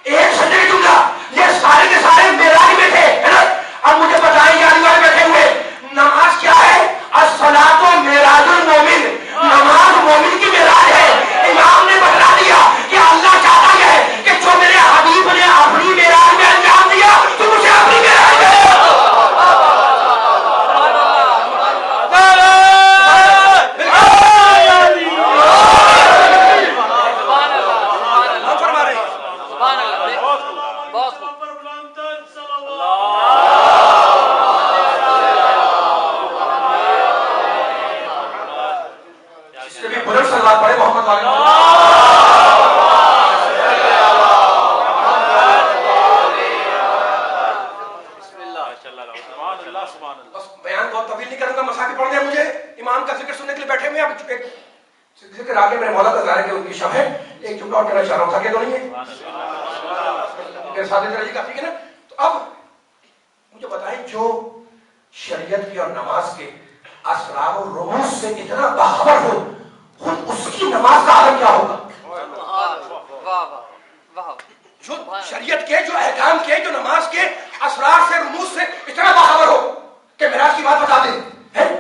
1 سجدے کا جملہ, یہ سارے کے سارے معراج میں تھے, ہے نا. اب مجھے بتائیں علی والے بیٹھے ہوئے, نماز کیا ہے, الصلاۃ معراج المومن, نماز مومن کی معراج ہے. امام نے بتلا دیا کہ اللہ چاہتا ہے کہ جو میرے حبیب نے اپنی معراج میں انجام دیا تو مجھے اپنی معراج میں پڑے محمد والے بیان بہت طویل نہیں کروں گا, مصاحف پڑھ دیں مجھے. امام کا ذکر سننے کے لیے بیٹھے ہوئے, اب ذکر آگے میرے مولا کا ظاہر ہے کہ ان کی شب ہے. ایک جملہ اور کہنا چاہ رہا ہوں, تھا کہ تو نہیں ہے میرے ساتھ چلیے گا, ٹھیک ہے نا. تو اب جو شریعت کی اور نماز کے اسرار و رموز سے اتنا باخبر ہو، خود اس کی نماز کا عالم کیا ہوگا؟ جو شریعت کے، جو احکام کے، جو نماز کے اسرار سے، رموز سے اتنا باخبر ہو کہ معراج کی بات بتا دیں،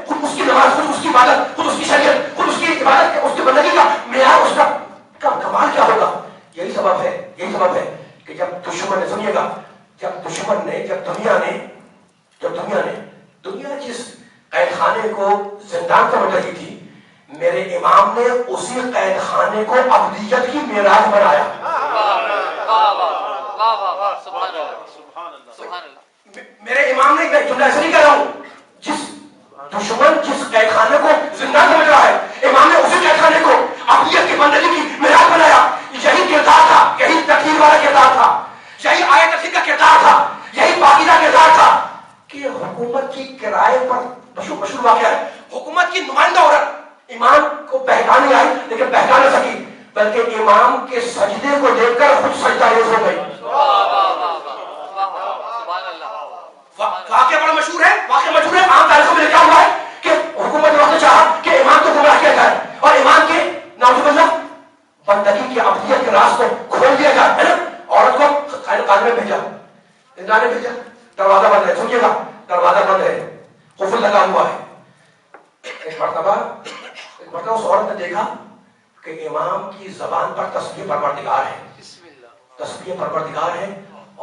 خود اس کی نماز، خود اس کی عبادت، خود اس کی شریعت، خود اس کی عبادت، اس کی بندگی کا معیار، اس کا کمال کیا ہوگا؟ یہی سبب ہے کہ جب دشمن نے، سمجھے گا، جب دنیا جس قید خانے کو زندان سمجھ رہی تھی، میرے امام نے اسی قید خانے کو ابدیت کی معراج بنایا۔ میرے امام نے، میں جملہ ایسے نہیں کہہ رہا ہوں، جس دشمن جس قید خانے کو زندان سمجھ رہا ہے، امام نے اسی قید خانے کو ابدیت کی بندگی کی معراج بنایا۔ یہی کردار تھا، یہی تقدیر والا کردار تھا، یہی آیت تقدیر کا کردار تھا، یہی باقیدہ کردار تھا کہ حکومت کی کرائے پر، مشہور واقعہ ہے، حکومت کی نمائندہ عورت امام کو بہکانے آئی، لیکن بہکا نہ سکی، بلکہ امام کے سجدے کو دیکھ کر خود سجدہ ریز ہو گئی۔ واقعہ بڑا مشہور ہے، عام تاریخوں میں لکھا ہوا ہے کہ حکومت نے وقت چاہا کہ امام کو گمراہ کیا جائے اور امام کے نعوذ باللہ بندگی کی ابدیت کے راز کو کھول دیا جائے، ہے نا؟ عورت کو خانے میں بھیجا، نے بھیجا، دروازہ بند ہے، سمجھے گا، دروازہ بند ہے، قفل لگا ہوا ہے۔ ایک مرتبہ اس عورت نے دیکھا کہ امام کی زبان پر تسبیح پروردگار ہے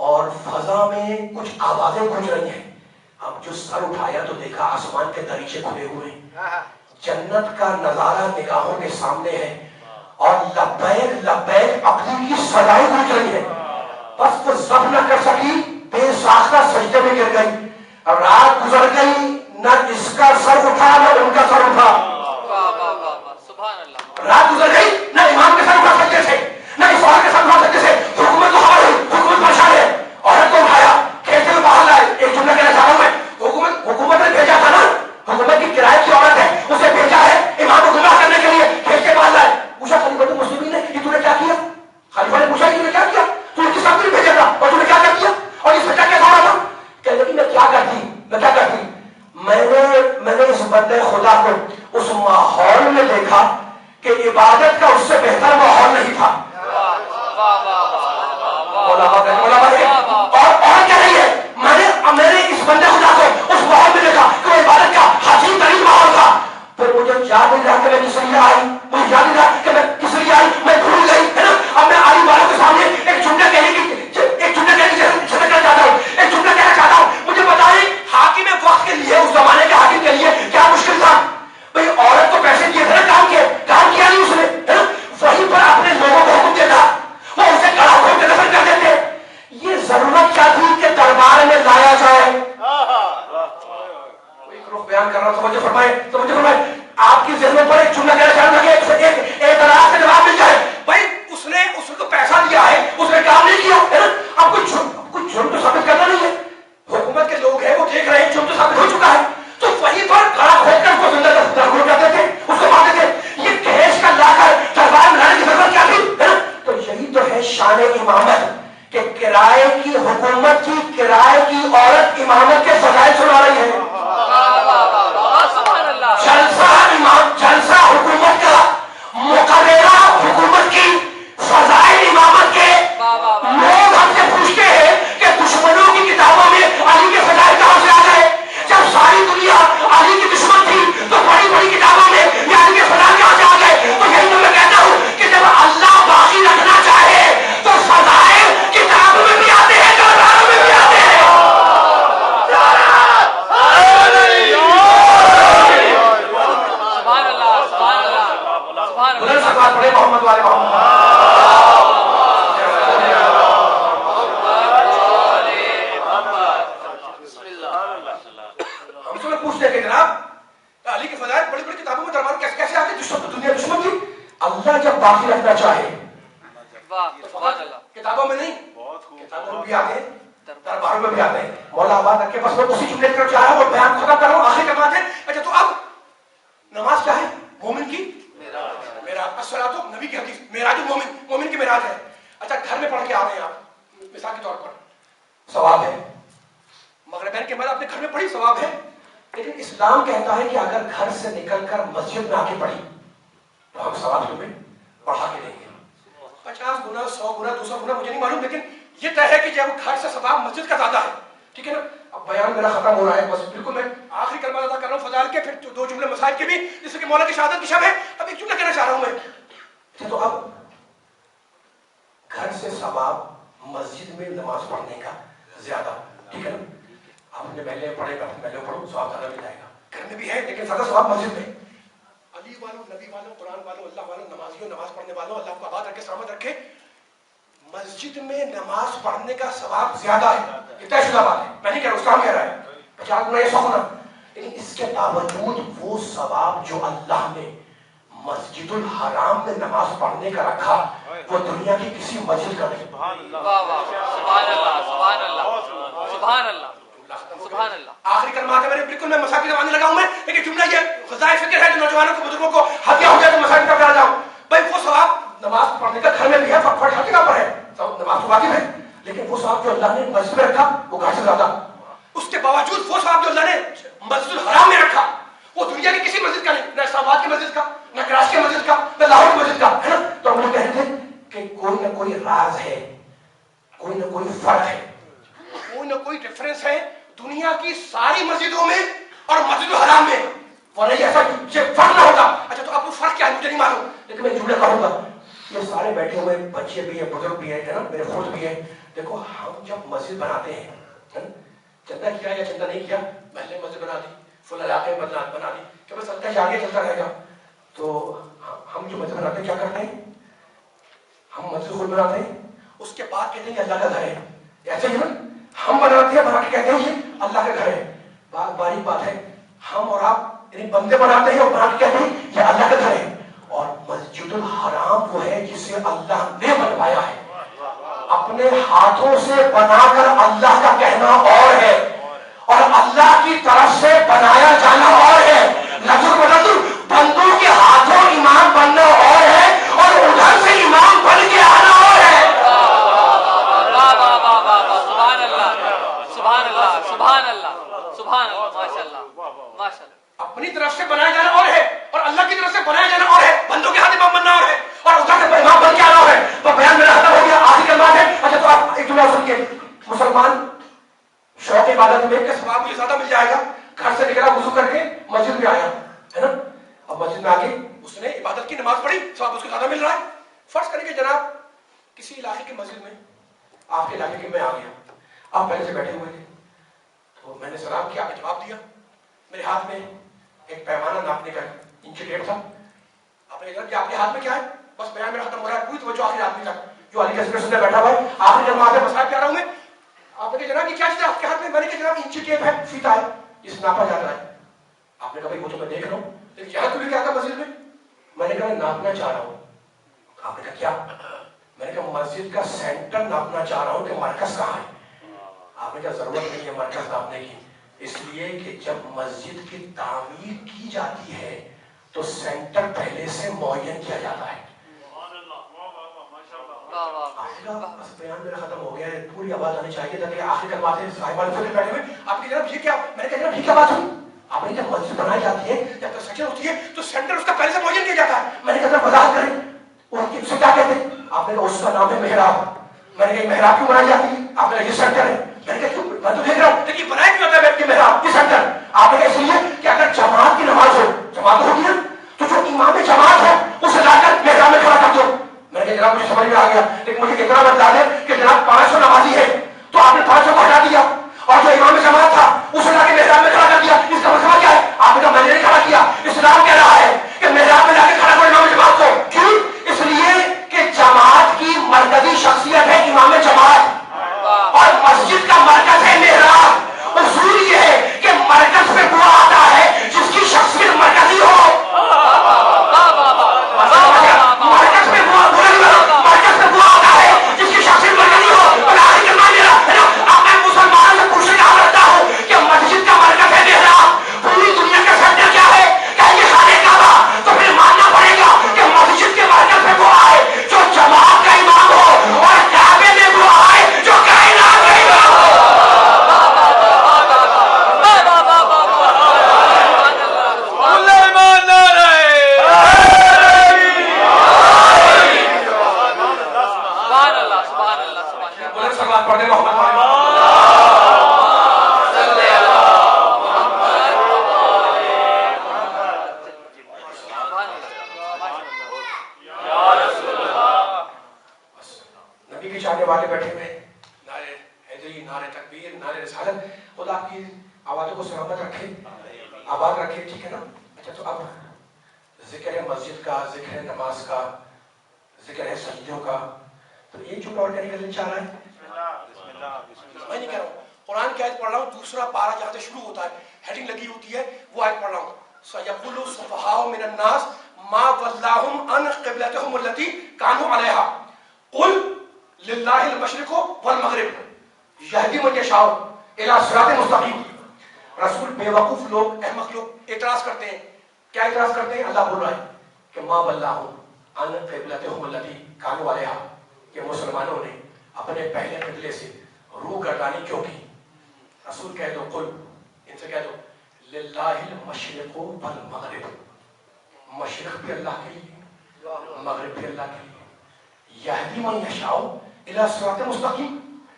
اور فضا میں کچھ آوازیں گونج رہی ہیں۔ اب جو سر اٹھایا تو دیکھا آسمان کے دریچے کھلے ہوئے، جنت کا نظارہ نگاہوں کے سامنے ہے اور لبیک لبیک اپنی کی صدائیں گونج رہی ہیں۔ بس وہ ضبط نہ کر سکی، بے ساختہ سجدے میں گر گئی۔ رات گزر گئی، نہ اس کا سر اٹھا نہ ان کا سر اٹھا۔ رات گزر گئی، نہ امام کے سر اٹھا سکتے تھے، نہ اس عورت کے سر اٹھا سکتے تھے۔ حکومت کو خبر ہوئی، حکومت پریشان ہے، عورت کو اٹھایا، کھیلتے ہوئے باہر لائے۔ ایک جملہ کہنا چاہتا ہوں میں، حکومت نے بھیجا تھا نا، حکومت کی کرائے کی عورت ہے، اسے بھیجا ہے امام کو گمراہ کرنے کے لیے، کھیل کے باہر لائے۔ پوچھا خلیفۃ المسلمین نے کہ تو نے کیا کیا؟ خلیفہ نے پوچھا کہ تو نے کیا کیا؟ تو نے کس آدمی نے بھیجا تھا اور تو نے کیا کر دیا؟ اور اس بچہ کیسا ہو رہا تھا؟ کہنے لگی میں کیا کرتی، میں نے اس بندے خدا کو اس ماحول میں دیکھا کہ عبادت کا اس سے بہتر ماحول نہیں تھا۔ اور کیا رہی ہے، میں نے اس بندے خدا کو اس ماحول میں دیکھا کہ وہ عبادت کا حسین ترین ماحول تھا۔ پھر مجھے یاد نہیں رہا کہ میں کس لیے آئی، مجھے یاد نہیں رہا کہ میں کس لیے آئی، میں بھول گئی، ہے نا؟ اب میں آئی والوں کے سامنے ایک جملہ کہنا چاہتا ہوں، مجھے بتائیں حاکم وقت کے لیے، اس زمانے کے حاکم کے لیے کیا مشکل تھا؟ بھئی عورت کو پیسے دیے تھے نا، کام کیا نہیں اس نے، ہے نا؟ وہیں پر اپنے لوگوں کو حکم دیتا، وہ اسے کڑا کھول کے دفن کر دیتے۔ یہ ضرورت کیا تھی کہ دربار میں لایا جائے؟ بیان کر رہا ہوں، توجہ فرمائے۔ آپ کی ذہنوں پر ایک جملہ کہنا چاہتا کہ ایک اعتراض سے جواب مل جائے۔ بھائی اس نے کو پیسہ دیا ہے، اس نے کام نہیں کیا، ہے نا؟ اب کچھ جرم تو ثابت کرنا نہیں ہے، حکومت کے لوگ ہیں وہ دیکھ رہے ہیں، جرم تو ثابت ہو چکا ہے، تو وہیں پر کھڑا ہو کر اس کو زندہ درگور کر دیتے، اس کو مار دیتے۔ یہ کیش کا لا کر دربار میں لانے کی ضرورت کیا تھی، ہے نا؟ تو یہی تو ہے شان امامت کہ کرائے کی حکومت کی، کرائے کی عورت امامت کے فضائل سنا رہی ہے۔ جلسہ حکومت کا، مقررہ حکومت کی، فضائل امامت کے۔ لوگ ہم سے پوچھتے ہیں کہ دشمنوں کی کتابوں میں علی کے فضائل کہاں سے آ گئے؟ جب ساری دنیا علی کی دشمن تھی تو بڑی بڑی کتابوں میں یہ علی کے فضائل کہاں سے آ گئے؟ تو یہی تو میں کہتا ہوں کہ جب اللہ باقی رکھنا چاہے تو فضائل کتابوں میں بھی آتے ہیں، درباروں میں بھی آتے ہیں۔ بڑے محمد والے محمد ہم سے پوچھتے ہیں کہ جناب علی کے فضائل بڑی بڑی کتابوں میں دربار کیسے آتے ہیں؟ دنیا دشمن کی، اللہ جب باقی رکھنا چاہے کتابوں میں نہیں، کتابوں میں بھی آتے ہیں، درباروں میں بھی آتے ہیں۔ مولا آباد رکھ کے بس میں اسی جملے کی چاہ رہا ہوں، بیان ختم کر رہا ہوں، آخری کلمات ہے۔ اچھا تو اب نماز کیا ہے؟ مومن کی معراج، الصلاۃ نبی کی حدیث، معراج مومن کی معراج ہے۔ اچھا گھر میں پڑھ کے آ رہے ہیں آپ، مثال کے طور پر ثواب ہے، مغربین کے بعد اپنے گھر میں پڑھی ثواب ہے، لیکن اسلام کہتا ہے کہ اگر گھر سے نکل کر مسجد میں آ کے پڑھی تو ہم ثواب تمہیں بڑھا کے دیں گے 50 گنا 100 گنا 200 گنا، مجھے نہیں معلوم، لیکن یہ طے ہے کہ جب گھر سے ثواب مسجد کا زیادہ ہے. ٹھیک ہے نا. اب بیان میرا ختم ہو رہا ہے، بس بالکل میں آخری کلمہ ادا کر رہا ہوں فضائل کے، پھر 2 جملے مسائل کے بھی، جس کہ مولا کی شہادت کی شب ہے. اب ایک جملہ کہنا چاہ رہا ہوں میں. تو اب گھر سے ثواب مسجد میں نماز پڑھنے کا زیادہ. ٹھیک ہے نا. آپ نے پہلے پڑھے گا، پہلے پڑھو ثواب زیادہ مل جائے گا. گھر میں بھی ہے لیکن زیادہ ثواب مسجد میں. علی والوں، نبی والوں، قرآن والوں، اللہ والوں، نمازیوں، نماز پڑھنے والوں، اللہ کو آباد رکھے، سلامت رکھے. مسجد میں نماز پڑھنے کا ثواب زیادہ ہے، یہ طے شدہ بات ہے، میں نہیں کہہ رہا، اسلام کہہ رہا ہے 50 گنا یا 100 گنا. لیکن اس کے باوجود وہ ثواب جو اللہ نے مسجد الحرام میں نماز پڑھنے کا رکھا وہ دنیا کی کسی مسجد کا نہیں. سبحان اللہ سبحان اللہ سبحان اللہ سبحان اللہ. آخری کلمات ہے میرے، بالکل میں مساجد زبان لگا ہوں میں، لیکن جملہ یہ خزائے فکر ہے جو نوجوانوں کو، بزرگوں کو ہدیہ ہو جائے تو مساجد کا آ جاؤں. بھائی وہ ثواب نماز پڑھنے کا گھر میں بھی ہے، فرض ہر جگہ پر ہے، نماز تو واجب ہے، لیکن وہ ثواب جو اللہ نے مسجد میں رکھا وہ گھر سے زیادہ. اس کے باوجود وہ ثواب جو اللہ نے مسجد الحرام میں رکھا وہ دنیا کی کسی مسجد کا نہیں، نہ اسلام آباد کی مسجد کا، نہ کراچی کی مسجد کا، نہ لاہور کی مسجد کا، ہے نا. تو ہم لوگ کہتے ہیں کہ کوئی نہ کوئی راز ہے، کوئی نہ کوئی فرق ہے، کوئی نہ کوئی ڈفرینس ہے دنیا کی ساری مسجدوں میں اور مسجد الحرام میں. ورنہ ایسا یہ فرق نہ ہوتا. اچھا تو اب وہ فرق کیا ہے مجھے نہیں معلوم، لیکن میں جملہ کہوں گا. یہ سارے بیٹھے ہوئے بچے بھی ہیں، بزرگ بھی ہیں نا، میرے خود بھی ہیں. دیکھو ہم جب مسجد بناتے ہیں، چندہ کیا یا چندہ نہیں کیا، محلے مسجد بنا دی، فل علاقے میں بنا دی کہ بس چلتا ہے آگے چلتا رہے گا. تو ہم جو مسجد بناتے ہیں کیا کرتے ہیں، ہم مسجد خود بناتے ہیں، اس کے بعد کہتے ہیں کہ اللہ کا گھر ہے. ایسے ہی نا ہم بناتے ہیں، بنا کے کہتے ہیں یہ اللہ کا گھر ہے. باریک بات ہے، ہم اور آپ یعنی بندے بناتے ہیں اور بنا کے کہتے ہیں یہ اللہ کا گھر ہے. اور مسجد الحرام وہ ہے جسے اللہ نے بنوایا ہے، اپنے ہاتھوں سے بنا کر اللہ کا کہنا اور ہے، اور اللہ کی طرف سے بنایا جانا اور ہے. نظر بندوں کے ہاتھوں امام بننا اور ہے، اور ادھر سے امام بن کے آنا اور ہے. سبحان اللہ سبحان اللہ سبحان اللہ سبحان اللہ. ماشاء اللہ ماشاء اللہ. اپنی طرف سے بنایا جانا اور ہے، اور اللہ کی طرف سے بنایا جانا اور ہے. بندوں کے ہاتھ امام بننا اور ہے، اور ادھر سے امام بن کے آنا اور ہے. تو بیان میرا ختم ہو گیا، آخری کلمات ہے. اچھا تو آپ ایک جملہ سن کے، مسلمان شوق عبادت میں کہ ثواب مجھے زیادہ مل جائے گا، گھر سے نکلا وضو کر کے مسجد میں آیا ہے نا. اب مسجد میں آ کے اس نے عبادت کی، نماز پڑھی، ثواب اس کو زیادہ مل رہا ہے. فرض کریں کہ جناب کسی علاقے کی مسجد میں، آپ کے علاقے کے میں آ گیا، آپ پہلے سے بیٹھے ہوئے تھے، تو میں نے سلام کیا، آپ نے جواب دیا. میرے ہاتھ میں ایک پیمانہ ناپنے کا انچی ٹیپ تھا. آپ نے کہا کہ آپ کے ہاتھ میں کیا ہے؟ بس بیان میرا ختم ہو رہا ہے، پوری توجہ آخری آدمی تک جو علی کے سلسلے میں بیٹھا ہوا ہے. آخری جماعت ہے، مسائل کہہ رہا ہوں میں. آپ نے کہا جناب یہ کیا چیز ہے آپ کے ہاتھ میں؟ میں نے کہا جناب انچی ٹیپ ہے، فیتا ہے، اس ناپا جاتا ہے. آپ نے کہا بھائی وہ تو میں دیکھ رہا ہوں، لیکن یہاں تو کیا تھا مسجد میں؟ میں نے کہا ناپنا چاہ رہا ہوں. آپ نے کہا کیا؟ میں نے کہا مسجد کا سینٹر ناپنا چاہ رہا ہوں کہ مرکز کہاں ہے. آپ نے کہا ضرورت نہیں ہے مرکز ناپنے کی، اس لیے کہ جب مسجد کی تعمیر کی جاتی ہے تو سینٹر پہلے سے معین کیا جاتا ہے. بس بیان میرا ختم ہو گیا ہے، پوری آواز آنی چاہیے تاکہ آخری کلمات ہے. صاحبان فکر بیٹھے ہوئے، آپ کی جناب یہ کیا؟ میں نے کہا جناب یہ کیا بات ہوئی؟ آپ نے جب مسجد بنائی جاتی ہے، جب کنسٹرکشن ہوتی ہے تو سینٹر اس کا پہلے سے معین کیا جاتا ہے. میں نے کہا جناب وضاحت کریں اور اسے کیا کہتے ہیں؟ آپ نے کہا اس کا نام ہے محراب. میں نے کہا محراب کیوں بنائی جاتی ہے؟ آپ نے کہا یہ سینٹر ہے. میں نے کہا کیوں؟ میں تو دیکھ رہا ہوں لیکن بنایا کیوں ہوتا ہے محراب یہ سینٹر؟ آپ نے کہا اس لیے کہ اگر جماعت کی نماز ہو، جماعت ہوگی نا، تو جو امام جماعت ہے اسے لا کر محراب میں کھڑا کر دو. میں نے کہا جناب مجھے سمجھ میں آ گیا، لیکن مجھے اتنا بتا دیں کہ جناب 500 نمازی ہے تو آپ نے 500 کو ہٹا دیا اور جو امام جماعت تھا اسے لا کے محراب میں کھڑا کر دیا، اس کا مطلب کیا ہے؟ آپ نے کہا میں نے نہیں کھڑا کیا. اسلام کہہ رہا ہے کہ محراب میں لا کے کھڑا کرو امام جماعت کو. کیوں؟ اس لیے کہ جماعت کی مرکزی شخصیت ہے امام جماعت، اور مسجد کا مرکز ہے محراب. اصول یہ ہے کہ مرکز پہ وہ آتا ہے جس کی شخصیت مرکزی ہو. مرکز پہ وہ آتا ہے جس کی شخصیت مرکزی ہو. مسلمانوں کو سلامت رکھے, آباد رکھے, ٹھیک ہے نا. اچھا تو اب ذکر ہے مسجد کا, ذکر ہے نماز کا, ذکر ہے سجدوں کا, تو ایک چھوٹا اور کیا نکلنا چاہ رہا ہے؟ میں نہیں کہہ رہا ہوں, قرآن کی آیت پڑھ رہا ہوں, دوسرا پارہ جہاں سے شروع ہوتا ہے, ہیڈنگ لگی ہوتی ہے, وہ آیت پڑھ رہا ہوں. سَيَقُولُ السُّفَهَاءُ مِنَ النَّاسِ مَا وَلَّاهُمْ عَنْ قِبْلَتِهُمُ الَّتِي كَانُوا عَلَيْهَا قُلْ لِلَّهِ الْمَشْرِقُ وَالْمَغْرِبُ يَهْدِي مَن يَشَاءُ إِلَىٰ صِرَاطٍ مُسْتَقِيمٍ. رسول بیوقوف لوگ, احمق لوگ اعتراض کرتے ہیں. کیا اعتراض کرتے ہیں؟ اللہ بول رہا ہے کہ مَا وَلَّاهُمْ عَنْ قِبْلَتِهُمُ الَّتِي كَانُوا عَلَيْهَا, کہ مسلمانوں نے اپنے پہلے قبلے سے روح گردانی کیوں کی؟ رسول کہہ دو, قل, ان سے کہہ دو, للہ المشرق والمغرب, مشرق بھی اللہ کے لیے, مغرب بھی اللہ کے لیے. یہدی من یشاء الی صراط مستقیم,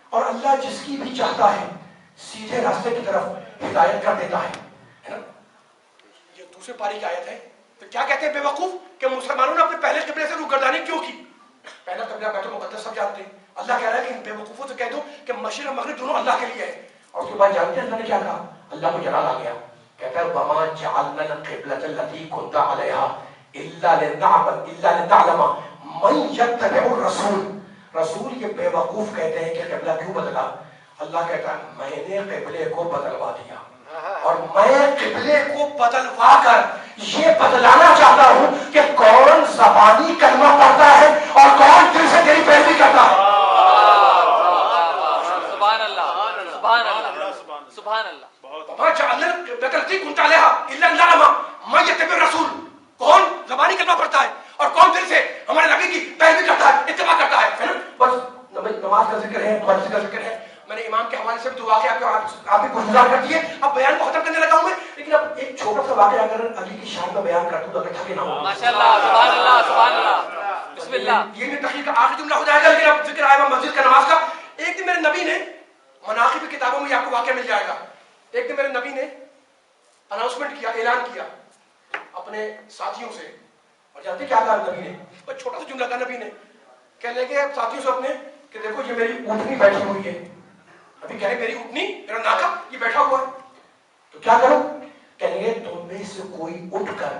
اور اللہ جس کی بھی چاہتا ہے سیدھے راستے کی طرف ہدایت کر دیتا ہے نا. یہ دوسرے پاری کی آیت ہے. تو کیا کہتے ہیں بے وقوف کہ مسلمانوں نے اپنے پہلے قبلے سے روگردانی کیوں کی؟ پہلا قبلہ بیت المقدس سب جانتے ہیں. اللہ کہہ رہا ہے کہ ان بے وقوفوں سے کہہ دو کہ مشرق اور مغرب دونوں اللہ کے لیے ہے. اور اس کے بعد جانتے ہیں اللہ نے کیا کہا؟ اللہ کو جلال آ گیا, کہتا ہے وَمَا جَعَلْنَا الْقِبْلَةَ الَّتِي كُنْتَ عَلَيْهَا إِلَّا لِنَعْلَمَ مَن يَتَّبِعُ الرَّسُولَ. رسول یہ بے وقوف کہتے ہیں کہ قبلہ کیوں بدلا؟ اللہ کہتا ہے میں نے قبلے کو بدلوا دیا, اور میں قبلے کو بدلوا کر یہ بدلانا چاہتا ہوں کہ کون زبانی کلمہ پڑھتا ہے اور کون دل سے تیری پیروی کرتا ہے. سبحان اللہ, سبحان اللہ, سبحان اللہ. وَمَا جَعَلْنَا الْقِبْلَةَ الَّتِي كُنْتَ عَلَيْهَا إِلَّا لِنَعْلَمَ مَن يَتَّبِعُ الرَّسُولَ, کون زبانی کلمہ پڑھتا ہے اور کون دل سے ہمارے نبی کی پیروی کرتا ہے, اتباع کرتا ہے. بس نماز کا ذکر ہے, مسجد کا ذکر ہے. میں نے امام کے حوالے سے بھی دو واقعہ آپ کی گزار کر دیے. اب بیان کو ختم کرنے لگا ہوں میں, لیکن اب ایک چھوٹا سا واقعہ اگر علی کی شان میں بیان کر دوں تو اگر تھکے نہ ہو. ماشاءاللہ, سبحان اللہ, سبحان اللہ, بسم اللہ. یہ بھی تحقیق کا آخری جملہ ہو جائے گا, لیکن اب ذکر آئے گا مسجد کا, نماز کا. ایک دن میرے نبی نے, مناقب کی کتابوں میں آپ کو واقعہ مل جائے گا, ایک دن میرے نبی نے اناؤنسمنٹ کیا, اعلان کیا اپنے ساتھیوں سے. اور جانتے کیا کہا نبی نے؟ بس چھوٹا سا جملہ کہا نبی نے, کہنے لگے ساتھیوں سے اپنے کہ دیکھو یہ میری اونٹنی بیٹھی ہوئی ہے. ابھی کہہ رہے میری اونٹنی, میرا ناکا یہ بیٹھا ہوا ہے, تو کیا کروں؟ کہنے لگے تم میں سے کوئی اٹھ کر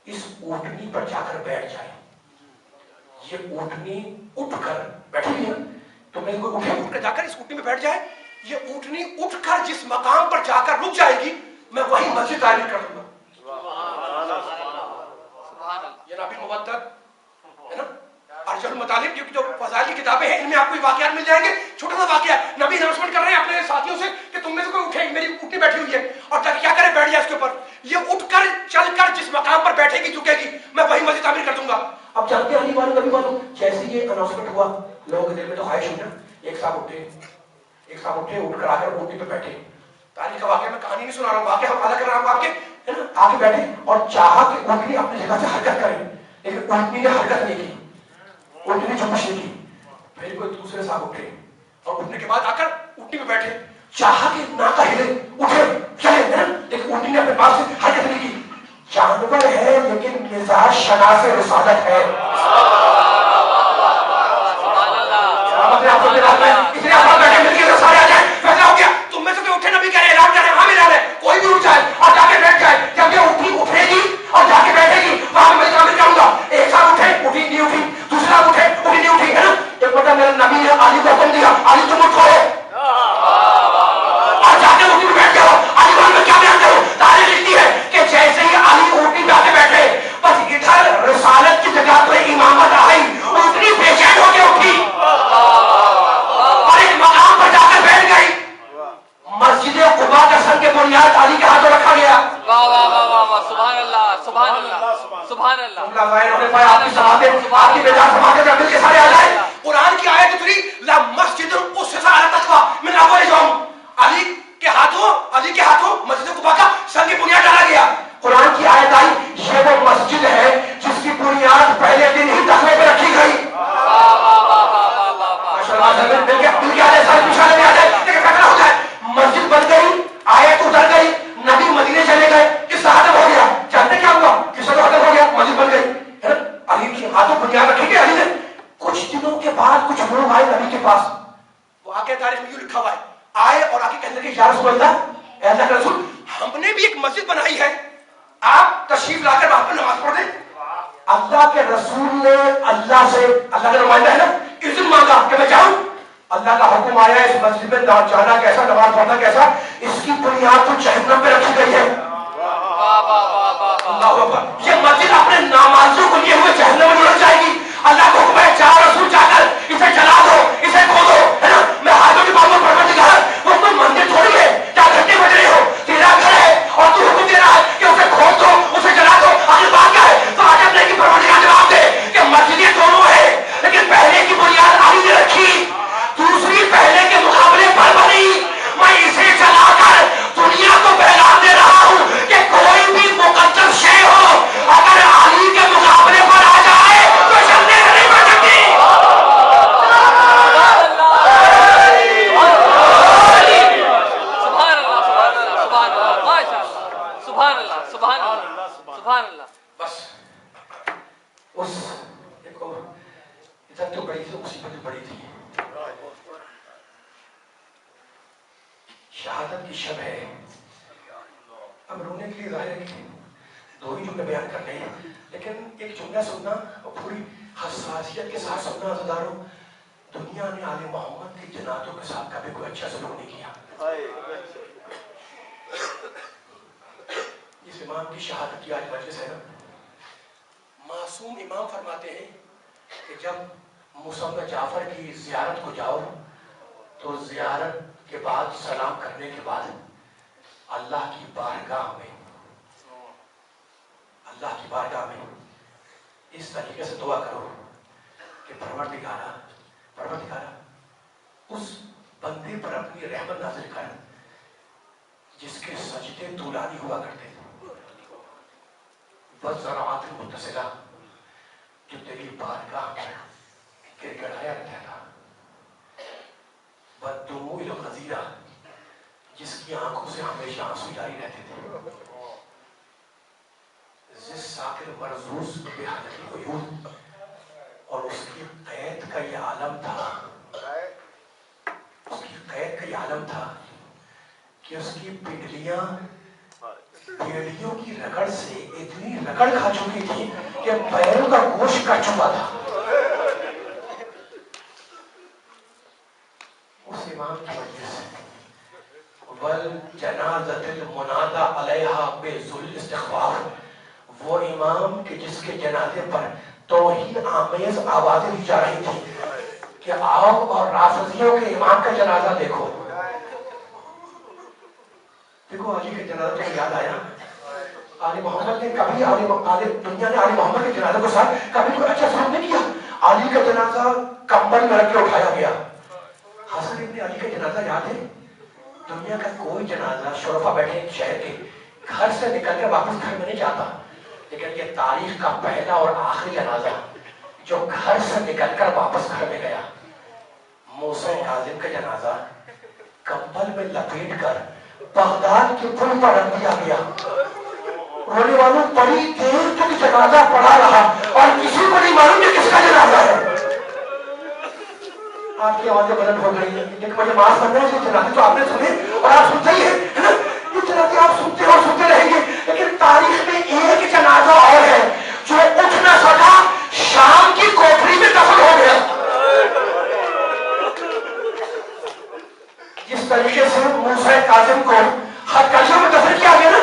اس اونٹنی پر جا کر بیٹھ جائے. یہ اونٹنی اٹھ کر بیٹھی ہوئی ہے, تم میں سے کوئی اٹھ کر جا کر اس اونٹنی میں بیٹھ جائے. یہ اونٹنی اٹھ کر جس مقام پر جا کر رک جائے گی میں وہی مسجد تعمیر کر دوں گا. یہ نبی مبتر ہے نا, ارجل المطالب, جو فضائل کی کتابیں ہیں ان میں آپ کو واقعات مل جائیں گے. چھوٹا سا واقعہ, نبی اناؤنسمنٹ کر رہے ہیں اپنے ساتھیوں سے کہ تم میں سے کوئی اٹھے, میری اونٹنی بیٹھی ہوئی ہے, اور جا کے کیا کرے, بیٹھ جائے اس کے اوپر. یہ اٹھ کر چل کر جس مقام پر بیٹھے گی جھکے گی میں وہی مسجد تعمیر کر دوں گا. اب جانتے ہیں علی والوں نبی والوں, جیسے یہ اناؤنسمنٹ ہوا لوگوں کے دل میں تو خواہش ہوئی نا, ایک صاحب اٹھے اٹھ کر آ کر اونٹنی پہ بیٹھے. تاریخ کا واقعہ میں کہانی نہیں سنا رہا ہوں, واقعہ حوالہ کر رہا ہوں آپ کے, ہے نا. آگے بیٹھے اور چاہا کہ اونٹنی اپنی جگہ سے حرکت کرے, لیکن اونٹنی نے حرکت نہیں کی, اونٹنی جھمش نہیں کی. پھر کوئی دوسرے صاحب اٹھے اور اٹھنے کے بعد آ کر اونٹنی پہ بیٹھے, چاہا کہ ناکا ہلے, اٹھے چلے, ہے نا, لیکن اونٹنی نے اپنے پاس سے حرکت نہیں کی. جانور ہے لیکن مزاج شناس رسالت ہے. اتنے آپ بیٹھے مل کے سارے آ جائیں, فیصلہ ہو گیا. تم میں سے کوئی اٹھے, نبی کہہ رہے اعلان کر رہے, ہاں بھی اعلان ہے, کوئی بھی اٹھ جائے اور جا کے بیٹھ جائے. جب یہ اٹھے گی اور جا کے بیٹھے گی وہاں میں تعمیر کروں گا. ایک صاحب اٹھے, اٹھی نہیں اٹھی, دوسرا اٹھے, اٹھی نہیں اٹھی, ہے نا. ایک بتا میرے نبی نے علی کو حکم دیا, علی تم اٹھو اور جا کے اٹھی بیٹھ جاؤ. علی کو میں کیا بیان کروں, تاریخ لکھتی ہے کہ جیسے ہی علی اٹھی جا کے بیٹھے, بس ادھر رسالت کی جگہ پہ امامت آئی, اٹھنی بے چین ہو کے اٹھی اور ایک مقام پر جا کر بیٹھ گئی. مسجد قباء کا سنگ بنیاد علی کے ہاتھوں رکھا گیا. واہ واہ واہ واہ واہ, سبحان اللہ, سبحان اللہ, سبحان اللہ. آپ کی سماعتیں, آپ کی بیدار سماعتیں مل کے سارے آ جائیں. قرآن کی آیت اتری, لا مسجد اسست علی التقویٰ من اول یوم, علی کے ہاتھوں مسجد قباء کا سنگ بنیاد ڈالا گیا. قرآن کی آیت آئی, یہ وہ مسجد ہے جس کی بنیاد پہلے دن ہی تقوی پہ رکھی گئی. مسجد بن گئی, آیت اتر گئی, نبی مدینے چلے گئے, اس کا ختم ہو گیا. جانتے کیا ہوا, کس کا ختم ہو گیا, مسجد بن گئی, ہے نا. علی کے ہاتھوں بنیاد رکھی گئی علی نے. کچھ دنوں کے بعد کچھ لوگ آئے نبی کے پاس, واقعہ تاریخ میں یوں لکھا ہوا ہے, آئے اور آگے کہنے لگے یا رسول اللہ, اے اللہ کے رسول بھی ایک مسجد بنائی ہے, آپ تشریف لا کر وہاں پر نماز پڑھ دیں. اللہ کے رسول نے اللہ سے, اللہ کا نمائندہ ہے نا, اذن مانگا کہ میں جاؤں. اللہ کا حکم آیا اس مسجد میں جانا کیسا, نماز پڑھنا کیسا, اس کی بنیاد تو جہنم پہ رکھی گئی ہے. اللہ اکبر. یہ مسجد اپنے نمازوں کو لیے ہوئے جہنم میں اڑ جائے گی. اللہ کو حکم ہے جا رسول جا کر اسے جلا دو, اسے کھو دو, ہے نا. میں ہاتھوں کی باتوں پر پڑھ دیا, وہ کوئی مندر تھوڑی ہے, کیا گھنٹے بج رہے ہو, تیرا گھر ہے اور تو حکم دے رہا ہے کہ اسے کھول دو, اسے جلا دو. آگے بات کیا ہے, تو آج اپنے کی پروردگار جواب دے کہ مسجدیں دونوں ہیں, لیکن پہلے کی بنیاد علی نے رکھی, دوسری پہلے کے مقابلے پر بنی. میں اسے چلا کر دنیا کو پیغام دے رہا ہوں کہ کوئی بھی مقدس شے ہو اگر علی کے مقابلے پر آ جائے تو چلنے سے نہیں بچ سکتی. سبحان اللہ, سبحان اللہ. بس اس دیکھو عزت تو بڑی تھی, مصیبت تو بڑی تھی. شہادت کی شب ہے. اب رونے کے لیے ظاہر ہے کہ دو ہی جملے بیان کرنے ہیں, لیکن ایک جملہ سننا اور پوری حساسیت کے ساتھ سننا. عزیزانو, دنیا نے آل محمد کی جنازوں کے ساتھ کبھی کوئی اچھا سلوک نہیں کیا. اس امام کی شہادت کی آج مجلس ہے نا, معصوم امام فرماتے ہیں کہ جب موسی جعفر کی زیارت کو جاؤ تو زیارت کے بعد سلام کرنے کے بعد اللہ کی بارگاہ میں اس طریقے سے دعا کرو کہ پروردگارا اس بندے پر اپنی رحمت نازل کر جس کے سجدے طولانی ہوا کرتے تھے, بس ذرات متصلہ جو تیری بارگاہ میں گڑگڑایا رہتا تھا, بددموع الغزیرہ جس کی آنکھوں سے ہمیشہ آنسو جاری رہتے تھے, زس ساکر مرزوز بے حالتی قیود, اور اس کی قید کا یہ عالم تھا کہ اس کی پنڈلیاں بیڑیوں کی رگڑ سے اتنی رگڑ کھا چکی تھی کہ پیروں کا گوشت کٹ چکا تھا. اس امام کی وجہ سے والجنازۃ المنادى علیہا بذل الاستخفاف, وہ امام کہ جس کے جنازے پر توہین آمیز آوازیں دی جا رہی تھی کہ آؤ اور رافضیوں کے امام کا جنازہ دیکھو. دیکھو علی کے جنازہ تو یاد آیا, علی محمد نے کبھی دنیا نے علی محمد کے جنازے کو ساتھ کبھی کوئی اچھا سلوک نہیں کیا. علی کا جنازہ کمبل میں رکھ کے اٹھایا گیا. حسن ابن علی کا جنازہ یاد ہے, دنیا کا کوئی جنازہ شرفا بیٹھے شہر کے گھر سے نکل کر واپس گھر میں نہیں جاتا, لیکن یہ تاریخ کا پہلا اور آخری جنازہ جو گھر سے نکل کر واپس گھر میں گیا. موسیٰ کاظم کا جنازہ کمبل میں لپیٹ کر بغداد کے پل پر رکھ دیا گیا. رونے والوں بڑی دیر تک جنازہ پڑا رہا اور کسی کو نہیں معلوم کہ کس کا جنازہ ہے. آپ کی آوازیں بلند ہو گئی ہیں, لیکن مجھے معاف کرنا ہے, یہ جنازے تو آپ نے سنے اور آپ سنتے ہی ہیں نا, یہ جنازے آپ سنتے اور سنتے رہیں گے, لیکن تاریخ میں ایک جنازہ اور ہے جو اٹھ نہ سکا, شام کی کوٹری میں دفن ہو گیا. جس طریقے سے موسیٰ کاظم کو ہتکڑیوں میں دفن کیا گیا نا,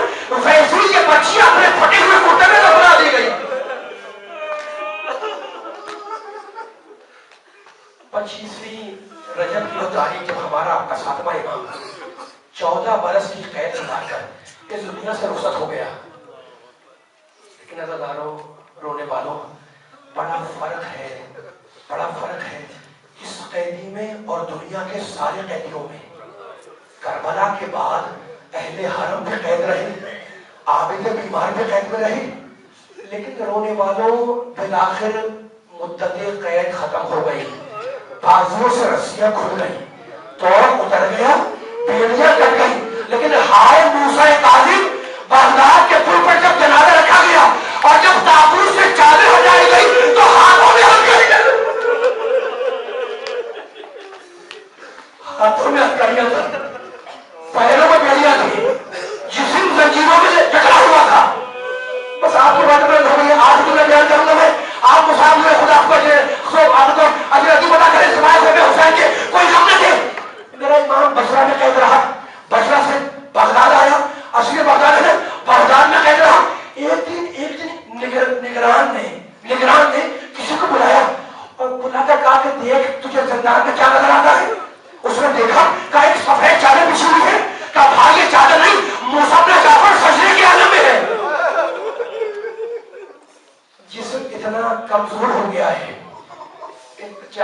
ویسے ہی یہ بچی اپنے پھٹے ہوئے کرتے میں دفنا دی گئی. 25ویں رجب کی وہ تاریخ جب ہمارا آپ کا 7واں امام 14 برس کی قید گزار کر اس دنیا سے رخصت ہو گیا. لیکن عزیزانو, رونے والوں, بڑا فرق ہے اس قیدی میں اور دنیا کے سارے قیدیوں میں. کربلا کے بعد اہل حرم بھی قید رہے, عابد بیمار بھی قید میں رہے, لیکن رونے والوں بالآخر مدت قید ختم ہو گئی, بازوؤں سے رسیاں کھل گئی, توڑ اتر گیا, بیڑیاں کٹ گئی, لیکن ہائے موسیٰ کاظم, بغداد کے پل پر جب جنازہ رکھا گیا اور جب تابوت سے چادر ہٹائی گئی تو ہاتھوں میں ہتھکڑیاں پیروں میں بیڑیاں تھی, جسم زنجیروں